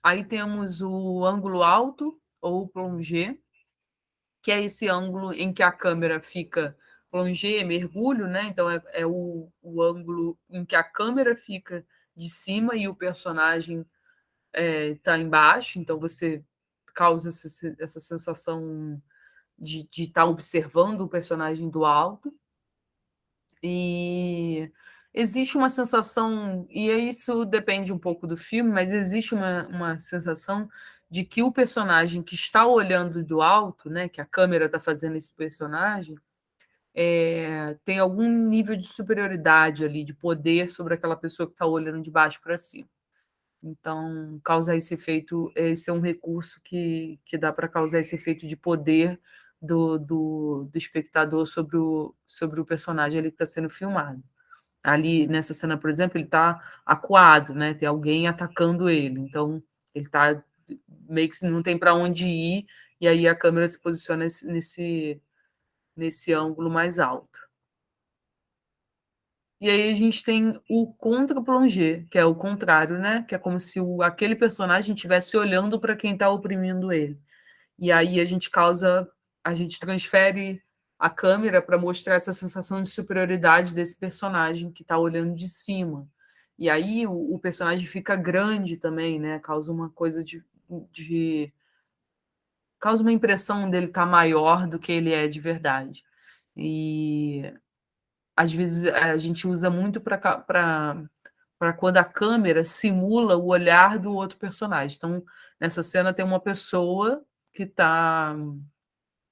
S1: Aí temos o ângulo alto, ou plongé, que é esse ângulo em que a câmera fica plongé, mergulho, né? Então é o ângulo em que a câmera fica de cima e o personagem está embaixo, então você causa essa sensação de estar observando o personagem do alto. E existe uma sensação, e isso depende um pouco do filme, mas existe uma sensação de que o personagem que está olhando do alto, né, que a câmera está fazendo esse personagem, tem algum nível de superioridade ali, de poder sobre aquela pessoa que está olhando de baixo para cima. Então, causar esse efeito, esse é um recurso que dá para causar esse efeito de poder do espectador sobre o personagem ali que está sendo filmado. Ali, nessa cena, por exemplo, ele está acuado, né? Tem alguém atacando ele. Então, ele está meio que não tem para onde ir, e aí a câmera se posiciona nesse ângulo mais alto. E aí a gente tem o contra-plongé, que é o contrário, né? Que é como se aquele personagem estivesse olhando para quem está oprimindo ele. E aí a gente transfere a câmera para mostrar essa sensação de superioridade desse personagem que está olhando de cima. E aí o personagem fica grande também, né? Causa uma coisa causa uma impressão dele estar maior do que ele é de verdade. E às vezes a gente usa muito para quando a câmera simula o olhar do outro personagem. Então, nessa cena tem uma pessoa que está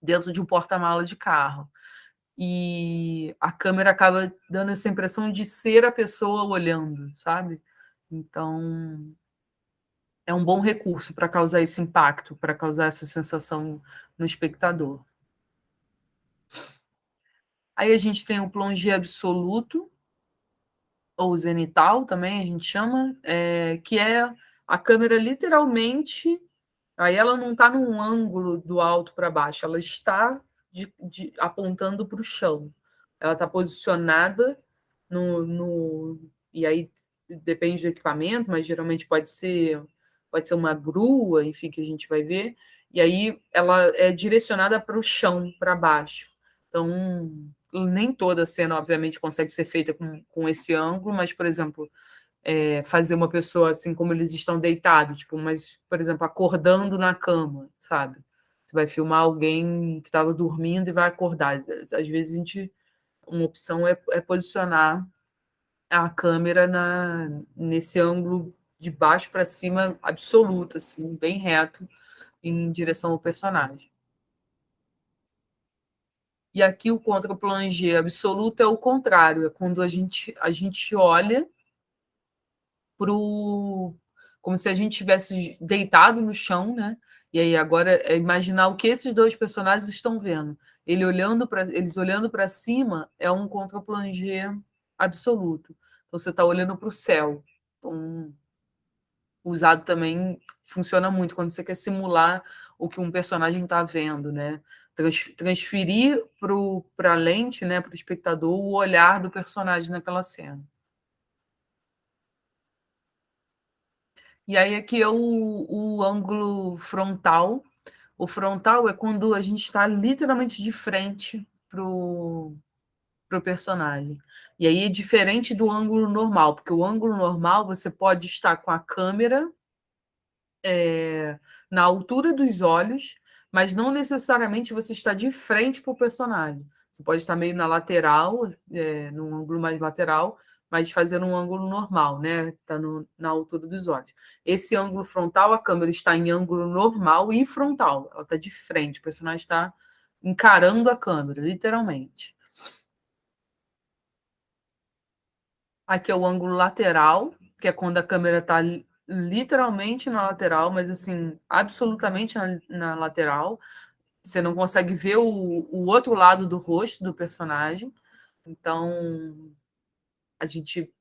S1: dentro de um porta-mala de carro. E a câmera acaba dando essa impressão de ser a pessoa olhando, sabe? Então, é um bom recurso para causar esse impacto, para causar essa sensação no espectador. Aí a gente tem o plongé absoluto, ou zenital também a gente chama, que é a câmera literalmente. Aí ela não está num ângulo do alto para baixo, ela está apontando para o chão. Ela está posicionada e aí depende do equipamento, mas geralmente pode ser uma grua, enfim, que a gente vai ver. E aí ela é direcionada para o chão, para baixo. Então, nem toda cena, obviamente, consegue ser feita com esse ângulo, mas, por exemplo, fazer uma pessoa assim como eles estão deitados, tipo, mas, por exemplo, acordando na cama, sabe? Você vai filmar alguém que estava dormindo e vai acordar. Às vezes uma opção é posicionar a câmera nesse ângulo de baixo para cima absoluto, assim, bem reto, em direção ao personagem. E aqui o contra-plongé absoluto é o contrário, é quando a gente olha como se a gente tivesse deitado no chão, né? E aí agora é imaginar o que esses dois personagens estão vendo. Eles olhando para cima é um contra-plongé absoluto. Então você está olhando para o céu. Então, usado também funciona muito quando você quer simular o que um personagem está vendo, né? Transferir para a lente, né, para o espectador, o olhar do personagem naquela cena. E aí aqui é o ângulo frontal. O frontal é quando a gente está literalmente de frente pro personagem. E aí é diferente do ângulo normal, porque o ângulo normal você pode estar com a câmera na altura dos olhos, mas não necessariamente você está de frente para o personagem. Você pode estar meio na lateral, num ângulo mais lateral, mas fazendo um ângulo normal, né? Está na altura dos olhos. Esse ângulo frontal, a câmera está em ângulo normal e frontal. Ela está de frente, o personagem está encarando a câmera, literalmente. Aqui é o ângulo lateral, que é quando a câmera está literalmente na lateral, mas assim, absolutamente na lateral. Você não consegue ver o outro lado do rosto do personagem. Então, a gente,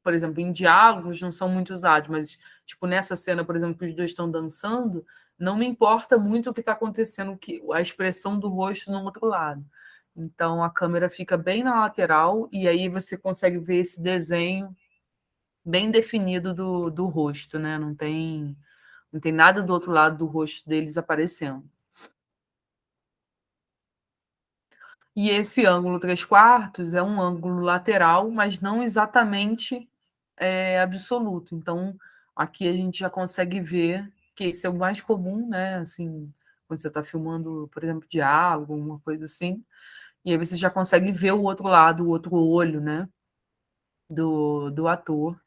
S1: por exemplo, em diálogos não são muito usados, mas tipo nessa cena, por exemplo, que os dois estão dançando, não me importa muito o que está acontecendo, a expressão do rosto no outro lado. Então a câmera fica bem na lateral e aí você consegue ver esse desenho bem definido do rosto, né? Não tem nada do outro lado do rosto deles aparecendo. E esse ângulo 3/4 é um ângulo lateral, mas não exatamente absoluto. Então, aqui a gente já consegue ver que esse é o mais comum, né? Assim, quando você está filmando, por exemplo, diálogo, uma coisa assim, e aí você já consegue ver o outro lado, o outro olho, né? Do ator,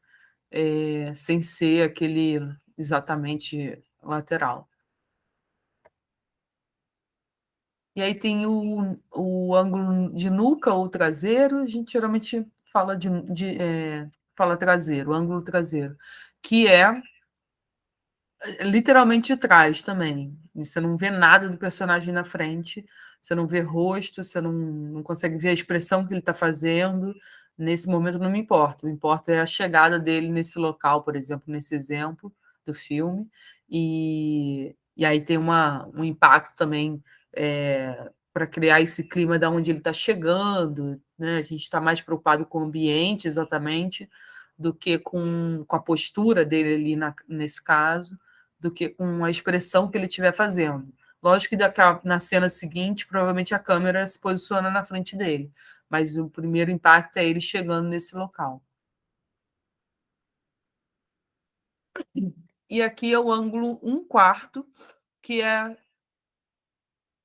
S1: sem ser aquele exatamente lateral. E aí tem o ângulo de nuca ou traseiro, a gente geralmente fala fala traseiro, ângulo traseiro, que é literalmente de trás também. Você não vê nada do personagem na frente, você não vê rosto, você não consegue ver a expressão que ele está fazendo. Nesse momento não me importa, o que importa é a chegada dele nesse local, por exemplo, nesse exemplo do filme, e aí tem um impacto também para criar esse clima de onde ele está chegando, né? A gente está mais preocupado com o ambiente exatamente do que com a postura dele ali nesse caso do que com a expressão que ele estiver fazendo. Lógico que na cena seguinte, provavelmente a câmera se posiciona na frente dele, mas o primeiro impacto é ele chegando nesse local. E aqui é o ângulo 1/4, que é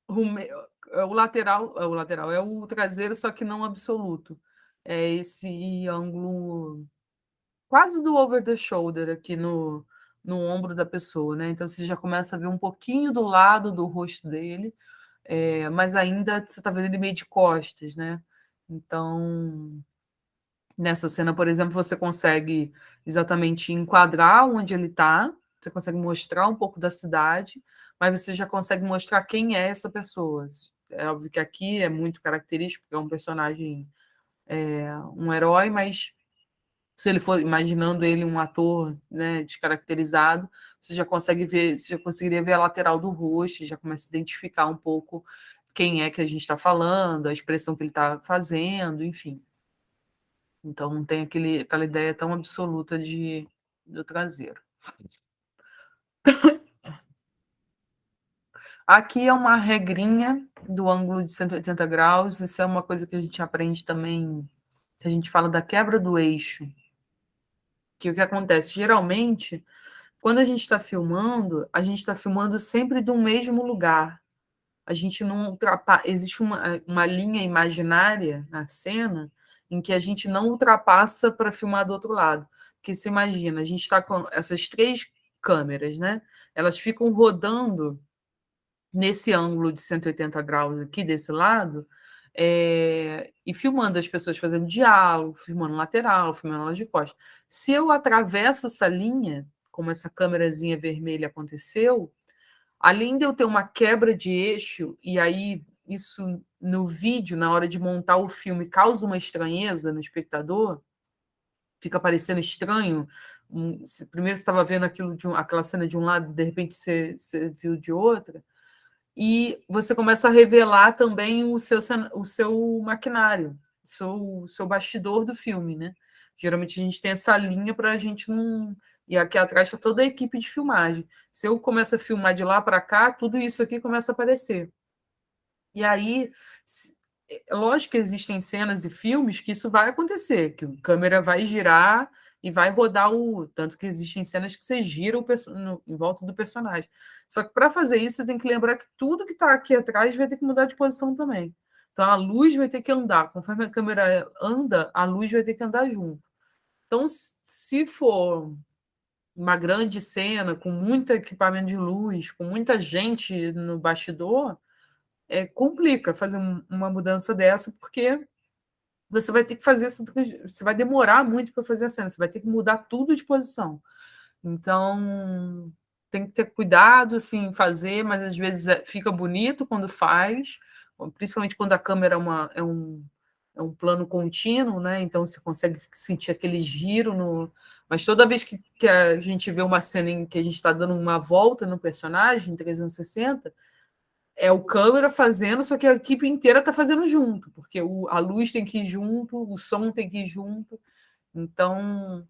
S1: o traseiro, só que não absoluto. É esse ângulo quase do over the shoulder aqui no ombro da pessoa, né? Então você já começa a ver um pouquinho do lado do rosto dele, mas ainda você está vendo ele meio de costas, né? Então, nessa cena, por exemplo, você consegue exatamente enquadrar onde ele está, você consegue mostrar um pouco da cidade, mas você já consegue mostrar quem é essa pessoa. É óbvio que aqui é muito característico, porque é um personagem, um herói, mas se ele for imaginando ele um ator, né, descaracterizado, você já consegue ver, você já conseguiria ver a lateral do rosto, já começa a identificar um pouco quem é que a gente está falando, a expressão que ele está fazendo, enfim. Então não tem aquela ideia tão absoluta do traseiro. Aqui é uma regrinha do ângulo de 180 graus, isso é uma coisa que a gente aprende também, que a gente fala da quebra do eixo, que o que acontece? Geralmente, quando a gente está filmando sempre do mesmo lugar. A gente não ultrapassa. Existe uma linha imaginária na cena em que a gente não ultrapassa para filmar do outro lado. Porque você imagina, a gente está com essas 3 câmeras, né? Elas ficam rodando nesse ângulo de 180 graus aqui desse lado, e filmando as pessoas fazendo diálogo, filmando lateral, filmando elas de costas. Se eu atravesso essa linha, como essa câmerazinha vermelha aconteceu, além de eu ter uma quebra de eixo, e aí isso no vídeo, na hora de montar o filme, causa uma estranheza no espectador, fica parecendo estranho. Primeiro você estava vendo aquela cena de um lado, de repente você viu de outra, e você começa a revelar também o seu maquinário, o seu bastidor do filme, né? Geralmente a gente tem essa linha para a gente não. E aqui atrás está toda a equipe de filmagem. Se eu começo a filmar de lá para cá, tudo isso aqui começa a aparecer. E aí, lógico que existem cenas e filmes que isso vai acontecer, que a câmera vai girar e vai rodar o. Tanto que existem cenas que você gira em volta do personagem. Só que para fazer isso, você tem que lembrar que tudo que está aqui atrás vai ter que mudar de posição também. Então a luz vai ter que andar. Conforme a câmera anda, a luz vai ter que andar junto. Então, se for uma grande cena com muito equipamento de luz, com muita gente no bastidor, complica fazer uma mudança dessa, porque você vai ter que fazer você vai demorar muito para fazer a cena, você vai ter que mudar tudo de posição. Então, tem que ter cuidado, assim, fazer, mas às vezes fica bonito quando faz, principalmente quando a câmera é um plano contínuo, né? Então você consegue sentir aquele giro no. Mas toda vez que a gente vê uma cena em que a gente está dando uma volta no personagem, em 360, é o câmera fazendo, só que a equipe inteira está fazendo junto, porque a luz tem que ir junto, o som tem que ir junto. Então,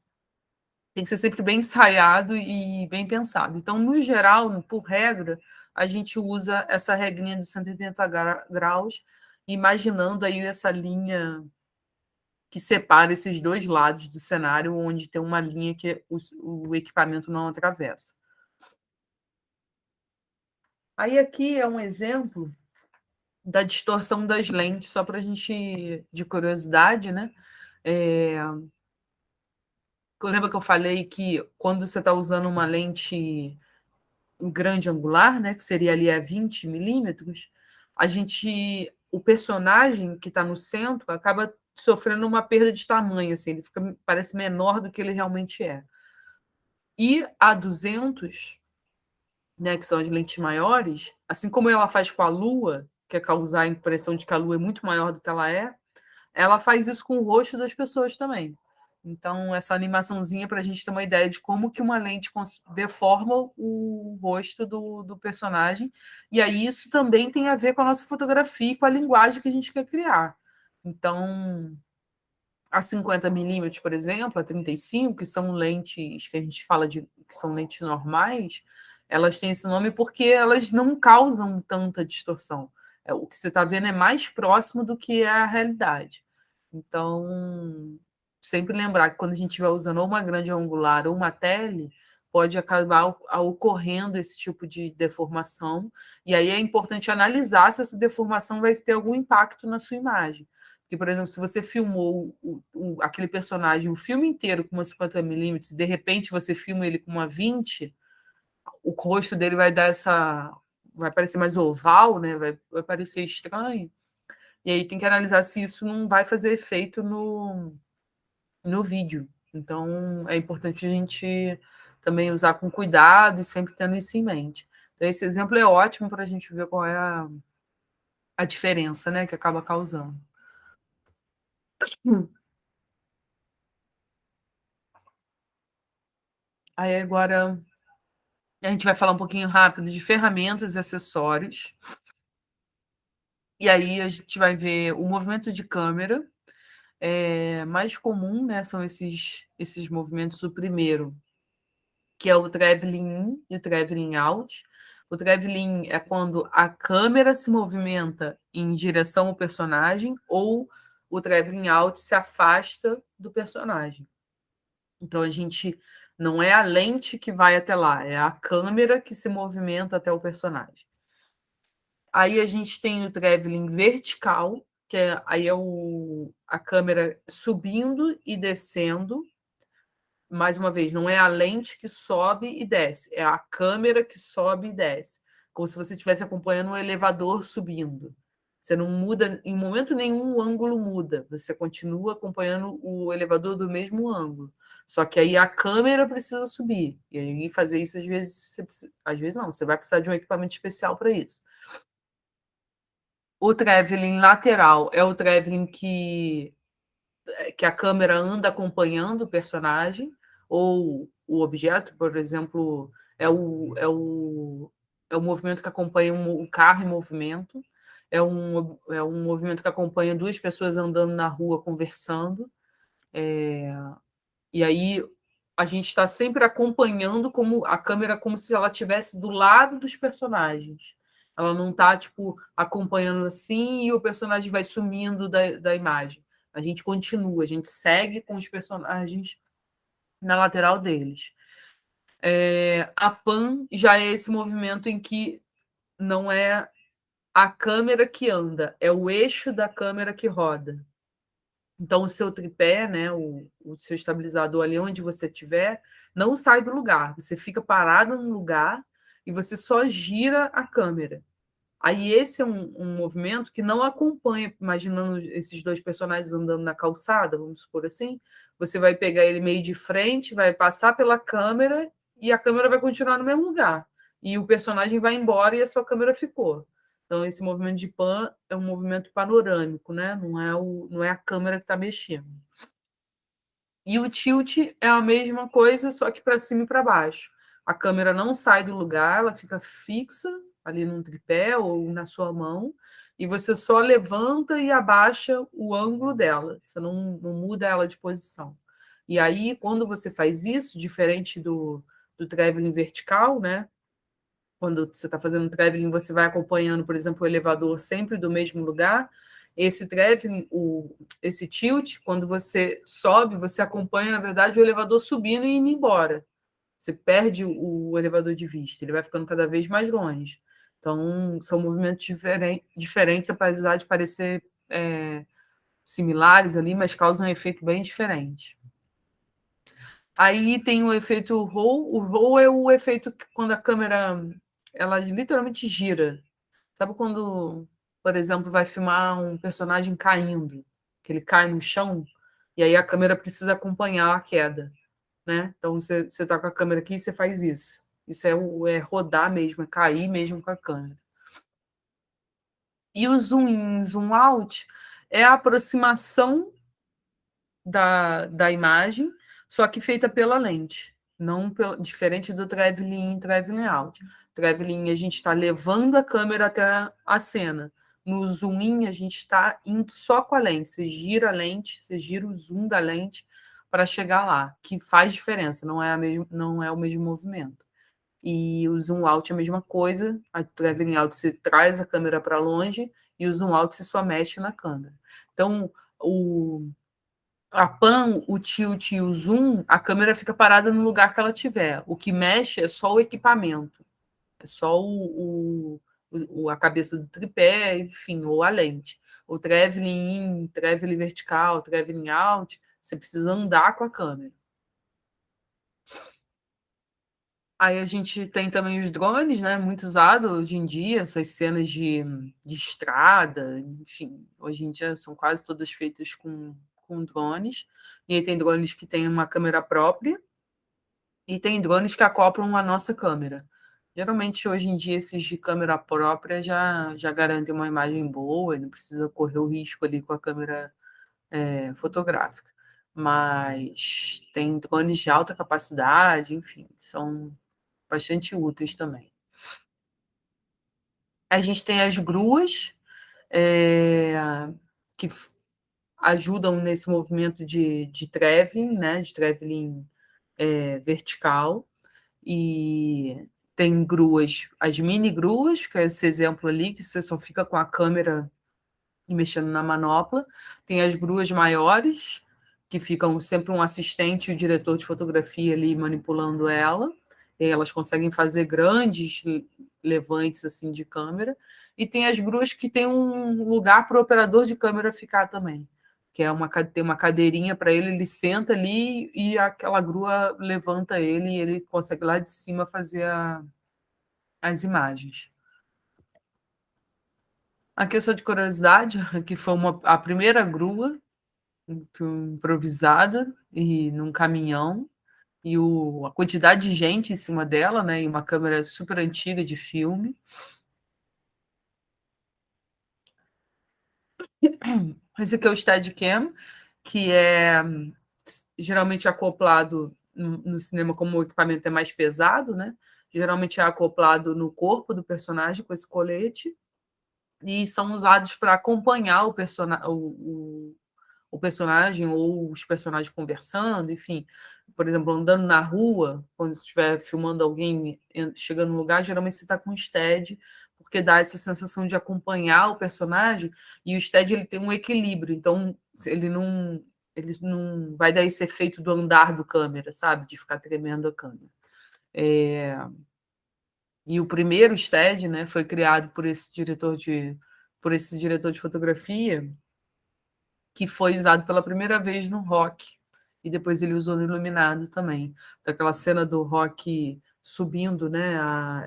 S1: tem que ser sempre bem ensaiado e bem pensado. Então, no geral, por regra, a gente usa essa regrinha de 180 graus, imaginando aí essa linha que separa esses dois lados do cenário, onde tem uma linha que o equipamento não atravessa. Aí aqui é um exemplo da distorção das lentes, só para a gente, de curiosidade, né? Lembra que eu falei que quando você está usando uma lente grande angular, né, que seria ali a 20 milímetros, o personagem que está no centro acaba sofrendo uma perda de tamanho, assim, ele parece menor do que ele realmente é. E a 200, né, que são as lentes maiores, assim como ela faz com a Lua, que é causar a impressão de que a Lua é muito maior do que ela faz isso com o rosto das pessoas também. Então, essa animaçãozinha para a gente ter uma ideia de como que uma lente deforma o rosto do personagem. E aí isso também tem a ver com a nossa fotografia e com a linguagem que a gente quer criar. Então, a 50 milímetros, por exemplo, a 35, que são lentes que a gente fala que são lentes normais, elas têm esse nome porque elas não causam tanta distorção. O que você está vendo é mais próximo do que é a realidade. Então, sempre lembrar que quando a gente estiver usando ou uma grande angular ou uma tele, pode acabar ocorrendo esse tipo de deformação. E aí é importante analisar se essa deformação vai ter algum impacto na sua imagem. Porque, por exemplo, se você filmou aquele personagem o filme inteiro com uma 50 milímetros e de repente você filma ele com uma 20, o rosto dele vai dar essa. Vai parecer mais oval, né? Vai parecer estranho. E aí tem que analisar se isso não vai fazer efeito no vídeo. Então é importante a gente também usar com cuidado e sempre tendo isso em mente. Então, esse exemplo é ótimo para a gente ver qual é a diferença, né, que acaba causando. Aí agora a gente vai falar um pouquinho rápido de ferramentas e acessórios. E aí a gente vai ver o movimento de câmera. Mais comum, né, são esses movimentos. O primeiro, que é o traveling in e o traveling out. O traveling é quando a câmera se movimenta em direção ao personagem ou o traveling out se afasta do personagem. Então a gente não é a lente que vai até lá, é a câmera que se movimenta até o personagem. Aí a gente tem o traveling vertical, que aí é a câmera subindo e descendo. Mais uma vez, não é a lente que sobe e desce, é a câmera que sobe e desce, como se você estivesse acompanhando um elevador subindo. Você não muda, em momento nenhum o ângulo muda, você continua acompanhando o elevador do mesmo ângulo. Só que aí a câmera precisa subir. E aí fazer isso, às vezes não, você vai precisar de um equipamento especial para isso. O traveling lateral é o traveling que a câmera anda acompanhando o personagem ou o objeto, por exemplo, é o movimento que acompanha um carro em movimento, é um movimento que acompanha duas pessoas andando na rua conversando, e aí a gente está sempre acompanhando como a câmera como se ela estivesse do lado dos personagens. Ela não está tipo acompanhando assim e o personagem vai sumindo da imagem. A gente continua, a gente segue com os personagens na lateral deles. A pan já é esse movimento em que não é a câmera que anda, é o eixo da câmera que roda. Então, o seu tripé, né, o seu estabilizador ali onde você estiver, não sai do lugar. Você fica parado no lugar e você só gira a câmera. Aí esse é um movimento que não acompanha, imaginando esses dois personagens andando na calçada, vamos supor assim, você vai pegar ele meio de frente, vai passar pela câmera e a câmera vai continuar no mesmo lugar. E o personagem vai embora e a sua câmera ficou. Então, esse movimento de pan é um movimento panorâmico, né? Não é a câmera que está mexendo. E o tilt é a mesma coisa, só que para cima e para baixo. A câmera não sai do lugar, ela fica fixa ali num tripé ou na sua mão, e você só levanta e abaixa o ângulo dela, você não muda ela de posição. E aí, quando você faz isso, diferente do traveling vertical, né? Quando você está fazendo traveling, você vai acompanhando, por exemplo, o elevador sempre do mesmo lugar. Esse traveling, esse tilt, quando você sobe, você acompanha, na verdade, o elevador subindo e indo embora. Você perde o elevador de vista, ele vai ficando cada vez mais longe. Então, são movimentos diferentes, apesar de parecer similares ali, mas causam um efeito bem diferente. Aí tem o efeito roll. O roll é o efeito que quando a câmera ela literalmente gira. Sabe quando, por exemplo, vai filmar um personagem caindo, que ele cai no chão, e aí a câmera precisa acompanhar a queda, né? Então você tá com a câmera aqui e você faz isso. Isso é rodar mesmo, é cair mesmo com a câmera. E o zoom in, zoom out é a aproximação da imagem, só que feita pela lente, não diferente do traveling in, traveling out. Traveling a gente está levando a câmera até a cena. No zoom in, a gente está indo só com a lente. Você gira a lente, você gira o zoom da lente para chegar lá, que faz diferença, não é o mesmo movimento. E o zoom out é a mesma coisa. A traveling out você traz a câmera para longe e o zoom out você só mexe na câmera. Então, a pan, o tilt e o zoom, a câmera fica parada no lugar que ela tiver. O que mexe é só o equipamento, é só a cabeça do tripé, enfim, ou a lente. O traveling in, traveling vertical, traveling out, você precisa andar com a câmera. Aí a gente tem também os drones, né? Muito usado hoje em dia, essas cenas de estrada, enfim, hoje em dia são quase todas feitas com drones. E aí tem drones que têm uma câmera própria e tem drones que acoplam a nossa câmera. Geralmente, hoje em dia, esses de câmera própria já garantem uma imagem boa, e não precisa correr o risco ali com a câmera fotográfica. Mas tem drones de alta capacidade, enfim, são bastante úteis também. A gente tem as gruas, que ajudam nesse movimento de traveling, né? De traveling vertical. E tem gruas, as mini gruas, que é esse exemplo ali, que você só fica com a câmera e mexendo na manopla. Tem as gruas maiores, que ficam sempre um assistente e o diretor de fotografia ali manipulando ela. E elas conseguem fazer grandes levantes assim de câmera. E tem as gruas que tem um lugar para o operador de câmera ficar também, que tem uma cadeirinha para ele senta ali e aquela grua levanta ele e ele consegue lá de cima fazer as imagens. Aqui é só de curiosidade, que foi a primeira grua improvisada e num caminhão, e a quantidade de gente em cima dela, né? E uma câmera super antiga de filme. Esse aqui é o Steadicam, que é geralmente acoplado no cinema, como o equipamento é mais pesado, né? Geralmente é acoplado no corpo do personagem com esse colete e são usados para acompanhar o personagem ou os personagens conversando, enfim. Por exemplo, andando na rua, quando você estiver filmando alguém chegando no lugar, geralmente você está com um stead, porque dá essa sensação de acompanhar o personagem, e o stead ele tem um equilíbrio, então ele não vai dar esse efeito do andar do câmera, sabe? De ficar tremendo a câmera. E o primeiro stead, né, foi criado por esse diretor de fotografia, que foi usado pela primeira vez no Rock. E depois ele usou no Iluminado também. Então, aquela cena do Rock subindo, né,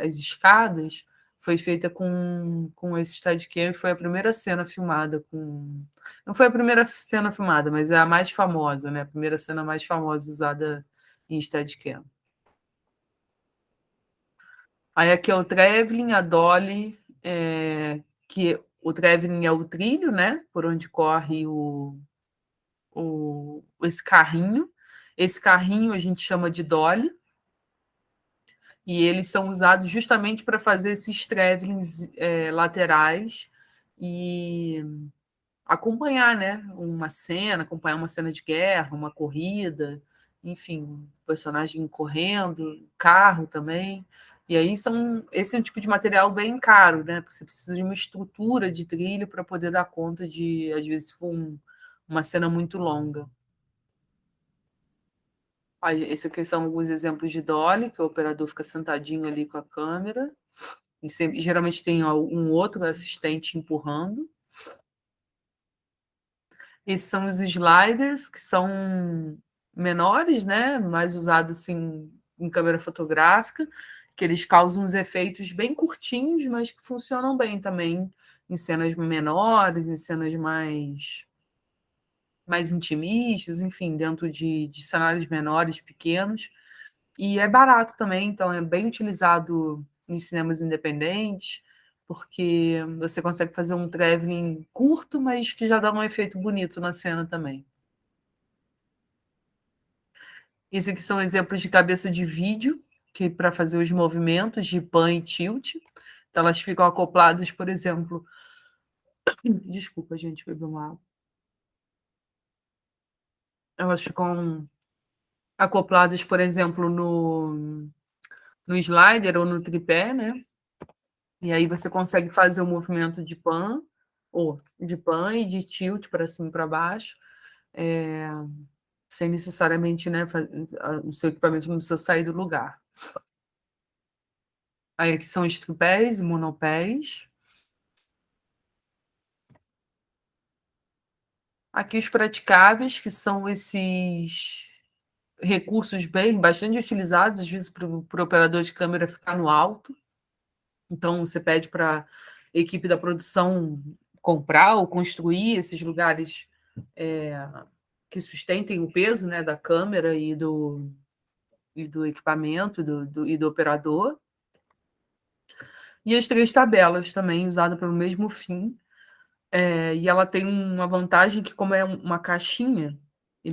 S1: as escadas foi feita com esse Steadicam, foi a primeira cena filmada com... Não foi a primeira cena filmada, mas é a mais famosa, né? A primeira cena mais famosa usada em Steadicam. Aí aqui é o traveling, a dolly, que o traveling é o trilho, né? Por onde corre esse carrinho. Esse carrinho a gente chama de dolly, e eles são usados justamente para fazer esses travelings laterais e acompanhar, né, acompanhar uma cena de guerra, uma corrida, enfim, um personagem correndo, carro também. E aí esse é um tipo de material bem caro, né? Porque você precisa de uma estrutura de trilho para poder dar conta de, às vezes, se for uma cena muito longa. Aí, esse aqui são alguns exemplos de dolly, que o operador fica sentadinho ali com a câmera, e geralmente tem um outro assistente empurrando. Esses são os sliders, que são menores, né? Mais usados assim, em câmera fotográfica, que eles causam uns efeitos bem curtinhos, mas que funcionam bem também em cenas menores, em cenas mais intimistas, enfim, dentro de cenários menores, pequenos. E é barato também, então é bem utilizado em cinemas independentes, porque você consegue fazer um traveling curto, mas que já dá um efeito bonito na cena também. Esses aqui são exemplos de cabeça de vídeo, que para fazer os movimentos de pan e tilt. Então, elas ficam acopladas, por exemplo. Desculpa, gente, beber uma água. Elas ficam acopladas, por exemplo, no slider ou no tripé, né? E aí você consegue fazer o movimento de pan, ou de pan e de tilt para cima e para baixo, é, sem necessariamente, né, o seu equipamento não precisa sair do lugar. Aí aqui são os tripés e monopés. Aqui os praticáveis, que são esses recursos bastante utilizados, às vezes para o operador de câmera ficar no alto. Então, você pede para a equipe da produção comprar ou construir esses lugares que sustentem o peso, né, da câmera e do equipamento e do operador. E as três tabelas também, usadas pelo mesmo fim. E ela tem uma vantagem que, como é uma caixinha e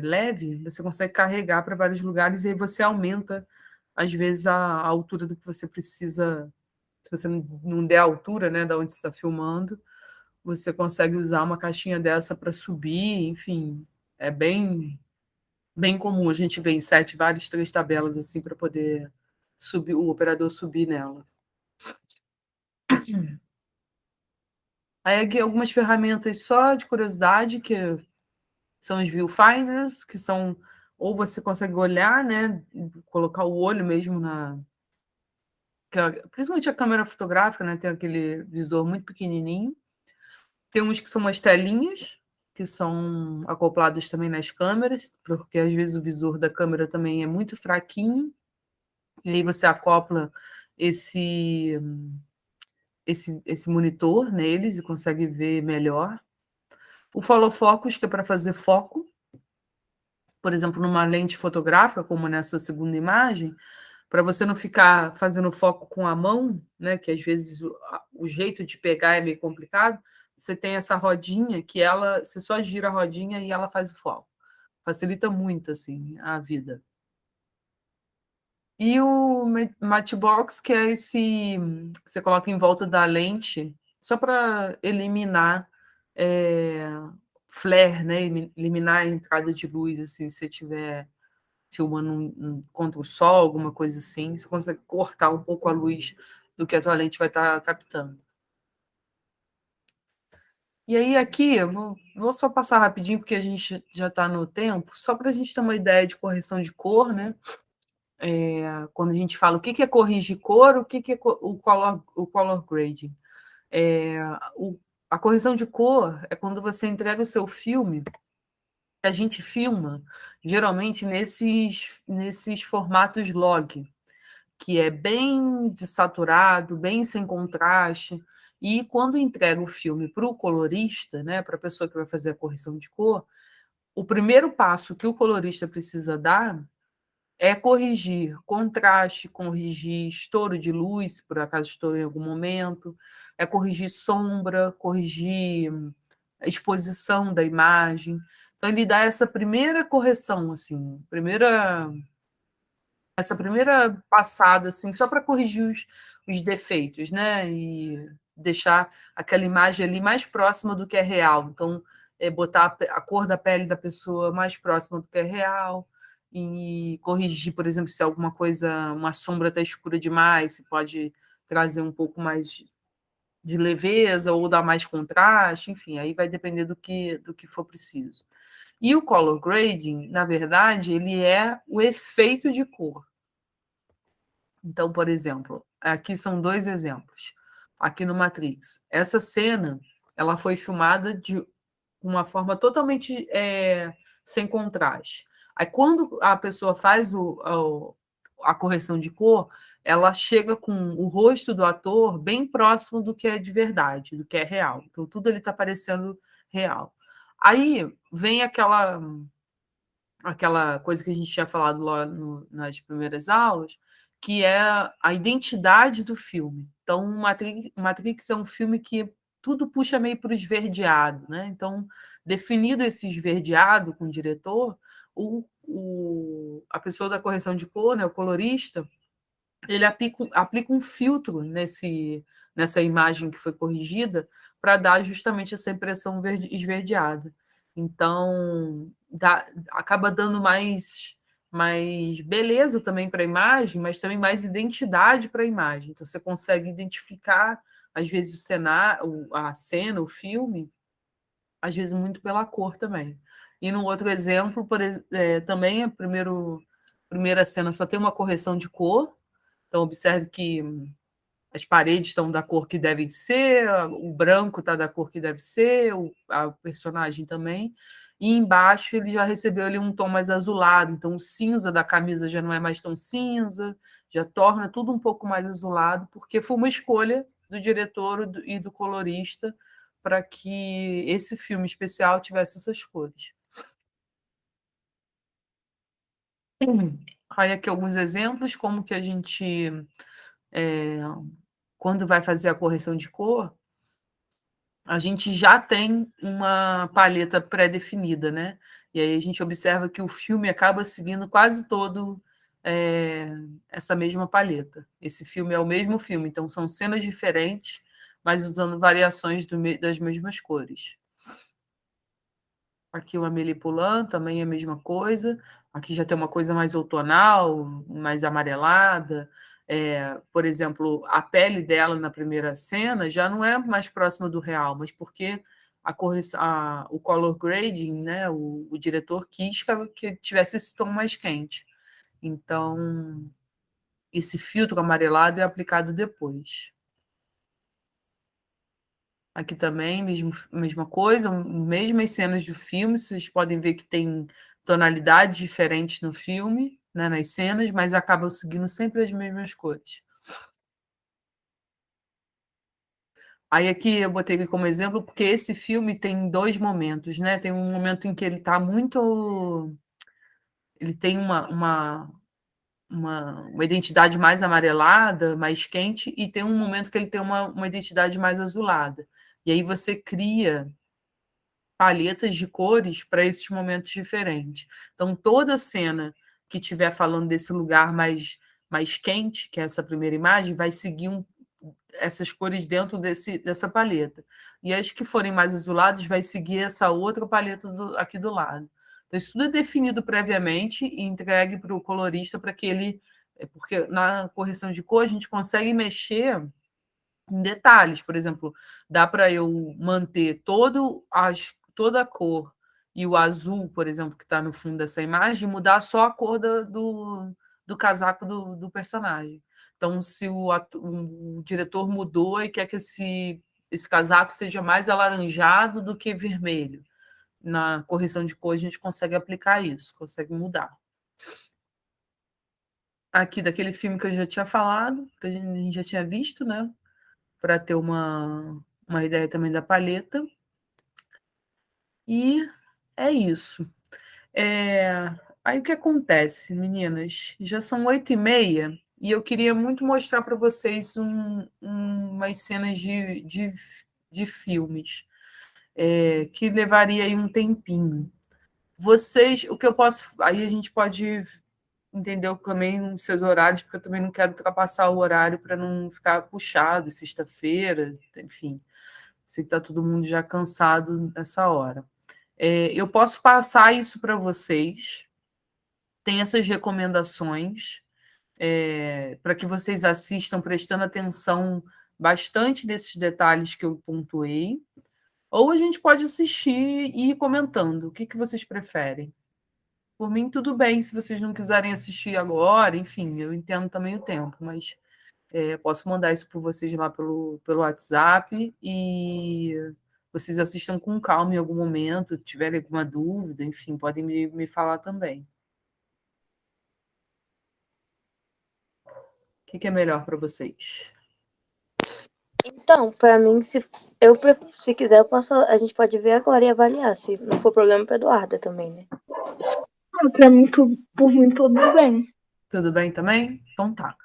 S1: leve, você consegue carregar para vários lugares e aí você aumenta, às vezes, a altura do que você precisa. Se você não der a altura, né, da onde você está filmando, você consegue usar uma caixinha dessa para subir, enfim, é bem comum a gente ver em set várias três tabelas assim para poder subir, o operador subir nela. Aí aqui algumas ferramentas só de curiosidade, que são os viewfinders, que são ou você consegue olhar, né, colocar o olho mesmo principalmente a câmera fotográfica, né, tem aquele visor muito pequenininho. Tem uns que são umas telinhas, que são acopladas também nas câmeras, porque às vezes o visor da câmera também é muito fraquinho, e aí você acopla esse esse monitor neles e consegue ver melhor. O follow focus, que é para fazer foco, por exemplo, numa lente fotográfica, como nessa segunda imagem, para você não ficar fazendo foco com a mão, né, que às vezes o jeito de pegar é meio complicado, você tem essa rodinha que você só gira a rodinha e ela faz o foco. Facilita muito assim a vida. E o Matchbox, que é esse que você coloca em volta da lente, só para eliminar flare, né? Eliminar a entrada de luz, assim, se você estiver filmando contra o sol, alguma coisa assim, você consegue cortar um pouco a luz do que a tua lente vai estar captando. E aí aqui, eu vou só passar rapidinho, porque a gente já está no tempo, só para a gente ter uma ideia de correção de cor, né? quando a gente fala o que é corrigir cor, o que é o color grading. É, a correção de cor é quando você entrega o seu filme, a gente filma geralmente nesses formatos log, que é bem desaturado, bem sem contraste. E quando entrega o filme para o colorista, né, para a pessoa que vai fazer a correção de cor, o primeiro passo que o colorista precisa dar é corrigir contraste, corrigir estouro de luz, se por acaso estourou em algum momento, é corrigir sombra, corrigir a exposição da imagem. Então, ele dá essa primeira correção, assim, essa primeira passada, assim, só para corrigir os defeitos, né? E deixar aquela imagem ali mais próxima do que é real. Então, botar a cor da pele da pessoa mais próxima do que é real e corrigir, por exemplo, se alguma coisa, uma sombra está escura demais, se pode trazer um pouco mais de leveza ou dar mais contraste, enfim, aí vai depender do que for preciso. E o color grading, na verdade, ele é o efeito de cor. Então, por exemplo, aqui são dois exemplos. Aqui no Matrix, essa cena ela foi filmada de uma forma totalmente sem contraste. Aí, quando a pessoa faz a correção de cor, ela chega com o rosto do ator bem próximo do que é de verdade, do que é real. Então, tudo ali está parecendo real. Aí vem aquela coisa que a gente tinha falado lá nas primeiras aulas, que é a identidade do filme. Então, Matrix é um filme que tudo puxa meio para o esverdeado, né? Então, definido esse esverdeado com o diretor, a pessoa da correção de cor, né, o colorista, ele aplica um filtro nessa imagem que foi corrigida para dar justamente essa impressão esverdeada. Então, acaba dando mais beleza também para a imagem, mas também mais identidade para a imagem. Então, você consegue identificar, às vezes, a cena, o filme, às vezes muito pela cor também. E no outro exemplo, também primeira cena só tem uma correção de cor, então, observe que as paredes estão da cor que devem ser, o branco está da cor que deve ser, a personagem também. E embaixo ele já recebeu ali um tom mais azulado, então o cinza da camisa já não é mais tão cinza, já torna tudo um pouco mais azulado, porque foi uma escolha do diretor e do colorista para que esse filme especial tivesse essas cores. Aí aqui alguns exemplos, como que a gente é, quando vai fazer a correção de cor, a gente já tem uma paleta pré-definida, né? E aí a gente observa que o filme acaba seguindo quase todo é, essa mesma paleta. Esse filme é o mesmo filme, então são cenas diferentes, mas usando variações das mesmas cores. Aqui o Amélie Poulain também é a mesma coisa. Aqui já tem uma coisa mais outonal, mais amarelada. Por exemplo, a pele dela na primeira cena já não é mais próxima do real, mas porque o color grading, né, o diretor quis que tivesse esse tom mais quente. Então, esse filtro amarelado é aplicado depois. Aqui também, mesma coisa, mesmas cenas do filme, vocês podem ver que tem tonalidades diferentes no filme, né, nas cenas, mas acabam seguindo sempre as mesmas cores. Aí aqui eu botei aqui como exemplo porque esse filme tem dois momentos, né? Tem um momento em que ele está muito. Ele tem uma identidade mais amarelada, mais quente, e tem um momento que ele tem uma identidade mais azulada. E aí você cria palhetas de cores para esses momentos diferentes. Então, toda cena que estiver falando desse lugar mais quente, que é essa primeira imagem, vai seguir essas cores dentro dessa palheta. E as que forem mais azuladas, vai seguir essa outra palheta aqui do lado. Então, isso tudo é definido previamente e entregue para o colorista para que ele. Porque na correção de cor a gente consegue mexer em detalhes. Por exemplo, dá para eu manter toda a cor e o azul, por exemplo, que está no fundo dessa imagem, mudar só a cor do do casaco do personagem. Então, se o diretor mudou e quer que esse casaco seja mais alaranjado do que vermelho, na correção de cor a gente consegue aplicar isso, consegue mudar. Aqui daquele filme que eu já tinha falado, que a gente já tinha visto, né? Para ter uma ideia também da paleta. E é isso. Aí o que acontece, meninas? Já são 8h30 e eu queria muito mostrar para vocês umas cenas de filmes que levaria aí um tempinho. Vocês, o que eu posso. Aí a gente pode entender também os seus horários, porque eu também não quero ultrapassar o horário para não ficar puxado, sexta-feira, enfim. Sei que está todo mundo já cansado nessa hora. Eu posso passar isso para vocês. Tem essas recomendações para que vocês assistam prestando atenção bastante desses detalhes que eu pontuei. Ou a gente pode assistir e ir comentando. O que, que vocês preferem? Por mim, tudo bem, se vocês não quiserem assistir agora, enfim, eu entendo também o tempo, mas posso mandar isso para vocês lá pelo WhatsApp e vocês assistam com calma em algum momento, tiverem alguma dúvida, enfim, podem me falar também. O que é melhor para vocês?
S2: Então, para mim, se quiser, a gente pode ver agora e avaliar, se não for problema para Eduarda também, né?
S3: Para mim, por mim, tudo bem.
S1: Tudo bem também? Então tá.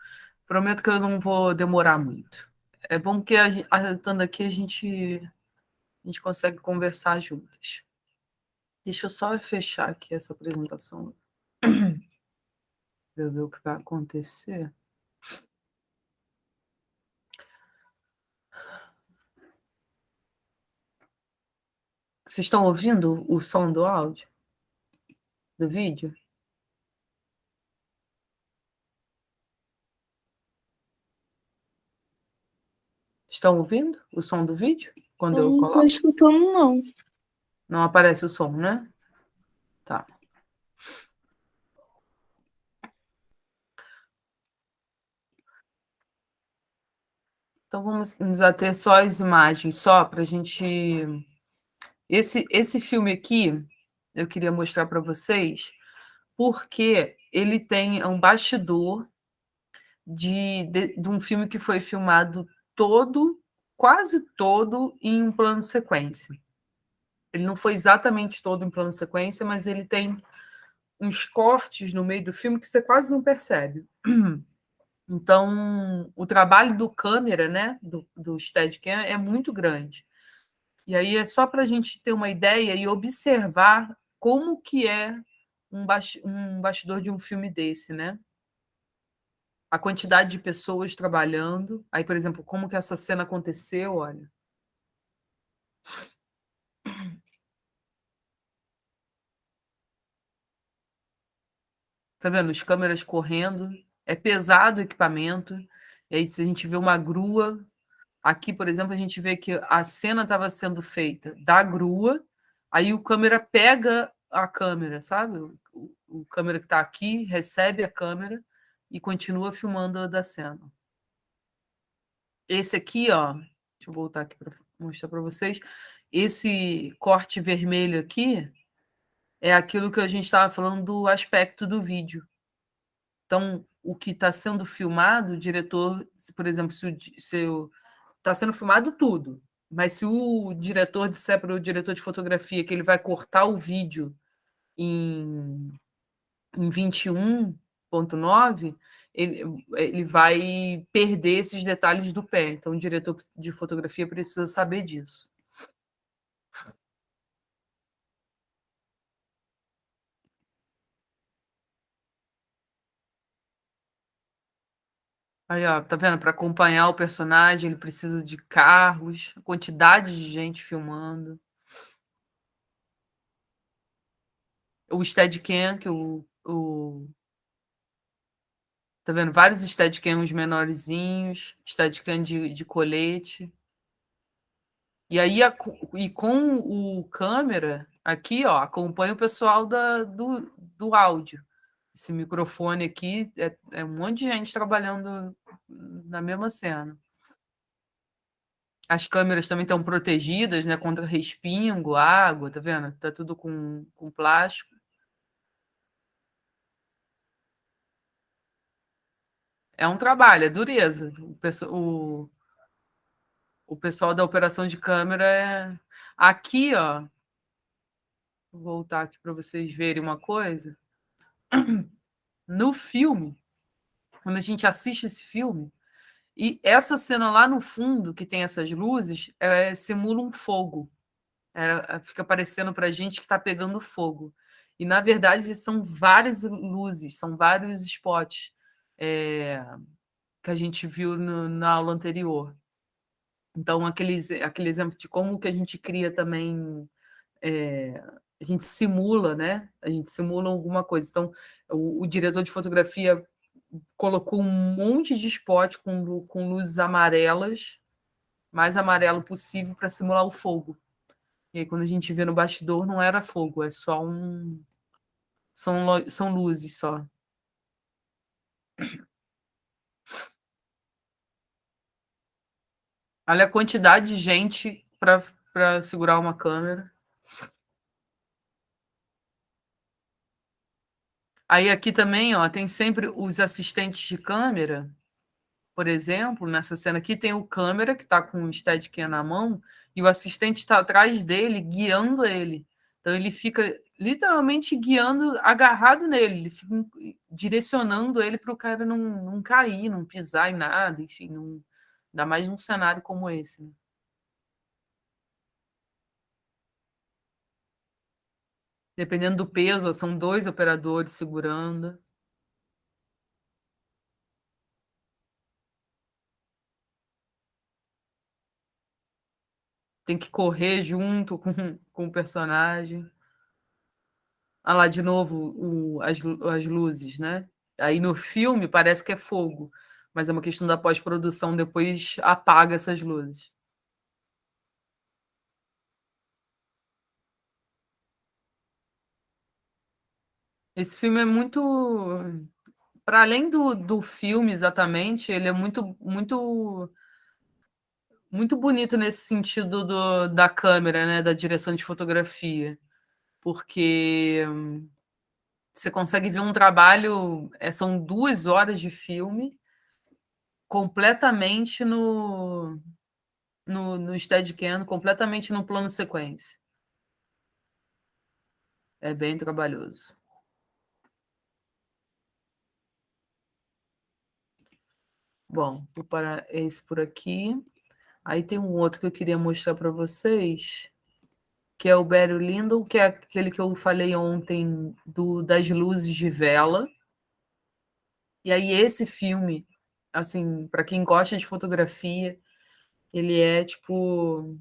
S1: Prometo que eu não vou demorar muito. É bom que estando aqui a gente consegue conversar juntas. Deixa eu só fechar aqui essa apresentação para eu ver o que vai acontecer. Vocês estão ouvindo o som do áudio? Do vídeo? Estão ouvindo o som do vídeo? Quando eu
S3: não
S1: coloco?
S3: estou escutando, não.
S1: Não aparece o som, né? Tá. Então vamos nos ater só às imagens, só para a gente. Esse filme aqui, eu queria mostrar para vocês, porque ele tem um bastidor de um filme que foi filmado quase todo, em um plano sequência. Ele não foi exatamente todo em plano sequência, mas ele tem uns cortes no meio do filme que você quase não percebe. Então, o trabalho do câmera, né, do Steadicam, é muito grande. E aí é só para a gente ter uma ideia e observar como que é um bastidor de um filme desse, né? A quantidade de pessoas trabalhando. Aí, por exemplo, como que essa cena aconteceu, olha. Tá vendo? As câmeras correndo. É pesado o equipamento. E aí, se a gente vê uma grua. Aqui, por exemplo, a gente vê que a cena estava sendo feita da grua, aí o câmera pega a câmera, sabe? O câmera que está aqui recebe a câmera e continua filmando da cena. Esse aqui, ó, deixa eu voltar aqui para mostrar para vocês. Esse corte vermelho aqui é aquilo que a gente estava falando do aspecto do vídeo. Então, o que está sendo filmado, o diretor, por exemplo, se está sendo filmado tudo, mas se o diretor disser para o diretor de fotografia que ele vai cortar o vídeo em 21.9, ele vai perder esses detalhes do pé. Então, o diretor de fotografia precisa saber disso. Aí, ó, tá vendo? Para acompanhar o personagem, ele precisa de carros, quantidade de gente filmando. O Steadicam, que tá vendo? Vários Steadicams menorzinhos, Steadicam de colete. E aí, e com o câmera, aqui, ó, acompanha o pessoal do áudio. esse microfone aqui, é um monte de gente trabalhando na mesma cena. As câmeras também estão protegidas, né, contra respingo, água, tá vendo? Tá tudo com plástico. É um trabalho, é dureza. O pessoal da operação de câmera é. Aqui, ó. Vou voltar aqui para vocês verem uma coisa. No filme, quando a gente assiste esse filme, e essa cena lá no fundo, que tem essas luzes, simula um fogo. Fica parecendo para a gente que está pegando fogo. E, na verdade, são várias luzes, são vários spots que a gente viu na aula anterior. Então, aquele exemplo de como que a gente cria também, a gente simula, né? A gente simula alguma coisa. Então, o diretor de fotografia colocou um monte de spot com luzes amarelas, mais amarelo possível, para simular o fogo. E aí, quando a gente vê no bastidor, não era fogo, é só são luzes só. Olha a quantidade de gente para segurar uma câmera. Aí aqui também, ó, tem sempre os assistentes de câmera. Por exemplo, nessa cena aqui tem o câmera que está com o Steadicam na mão e o assistente está atrás dele, guiando ele. Então ele fica literalmente guiando, agarrado nele, ele fica direcionando ele para o cara não cair, não pisar em nada, enfim, ainda mais num cenário como esse. Né? Dependendo do peso, são 2 operadores segurando. Tem que correr junto com o personagem. Ah lá, de novo, as luzes, né? Aí no filme parece que é fogo, mas é uma questão da pós-produção, depois apaga essas luzes. Esse filme é muito. Para além do filme, exatamente, ele é muito bonito nesse sentido da câmera, né? Da direção de fotografia. Porque você consegue ver um trabalho, são 2 horas de filme completamente no Steadicam, completamente no plano sequência. É bem trabalhoso. Bom, vou parar esse por aqui. Aí tem um outro que eu queria mostrar para vocês, que é o Barry Lyndon, que é aquele que eu falei ontem das luzes de vela. E aí esse filme, assim, para quem gosta de fotografia, ele é tipo,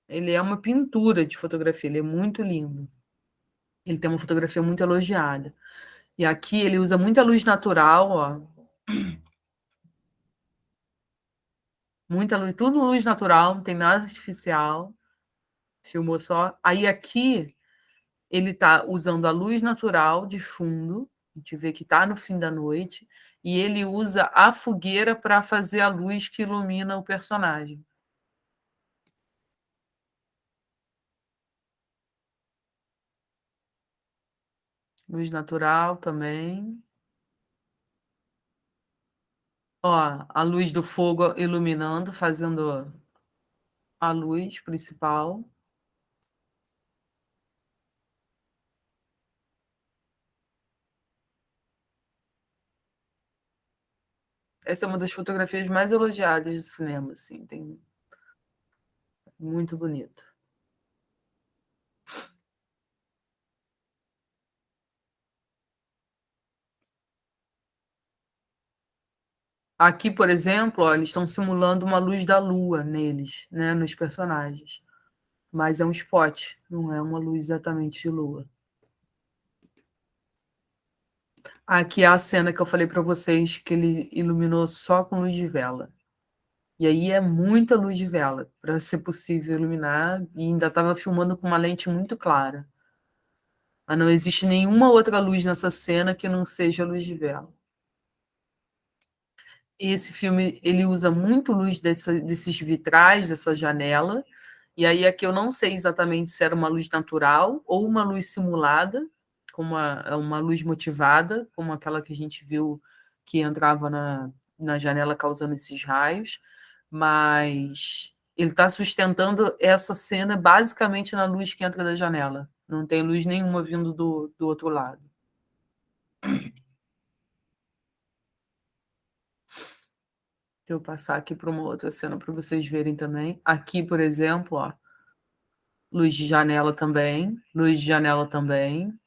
S1: ele é uma pintura de fotografia, ele é muito lindo. Ele tem uma fotografia muito elogiada. E aqui ele usa muita luz natural, ó. Muita luz, tudo luz natural, não tem nada artificial. Filmou só. Aí aqui ele está usando a luz natural de fundo, a gente vê que está no fim da noite, e ele usa a fogueira para fazer a luz que ilumina o personagem. Luz natural também. Ó, a luz do fogo iluminando, fazendo a luz principal. Essa é uma das fotografias mais elogiadas do cinema, assim, tem muito bonito. Aqui, por exemplo, ó, eles estão simulando uma luz da lua neles, né, nos personagens. Mas é um spot, não é uma luz exatamente de lua. Aqui é a cena que eu falei para vocês que ele iluminou só com luz de vela. E aí é muita luz de vela para ser possível iluminar, e ainda estava filmando com uma lente muito clara. Mas não existe nenhuma outra luz nessa cena que não seja luz de vela. Esse filme ele usa muito luz desses vitrais, dessa janela, e aí aqui eu não sei exatamente se era uma luz natural ou uma luz simulada, como uma luz motivada, como aquela que a gente viu que entrava na janela causando esses raios, mas ele está sustentando essa cena basicamente na luz que entra da janela. Não tem luz nenhuma vindo do outro lado. Deixa eu passar aqui para uma outra cena para vocês verem também. Aqui, por exemplo, ó, luz de janela também, luz de janela também.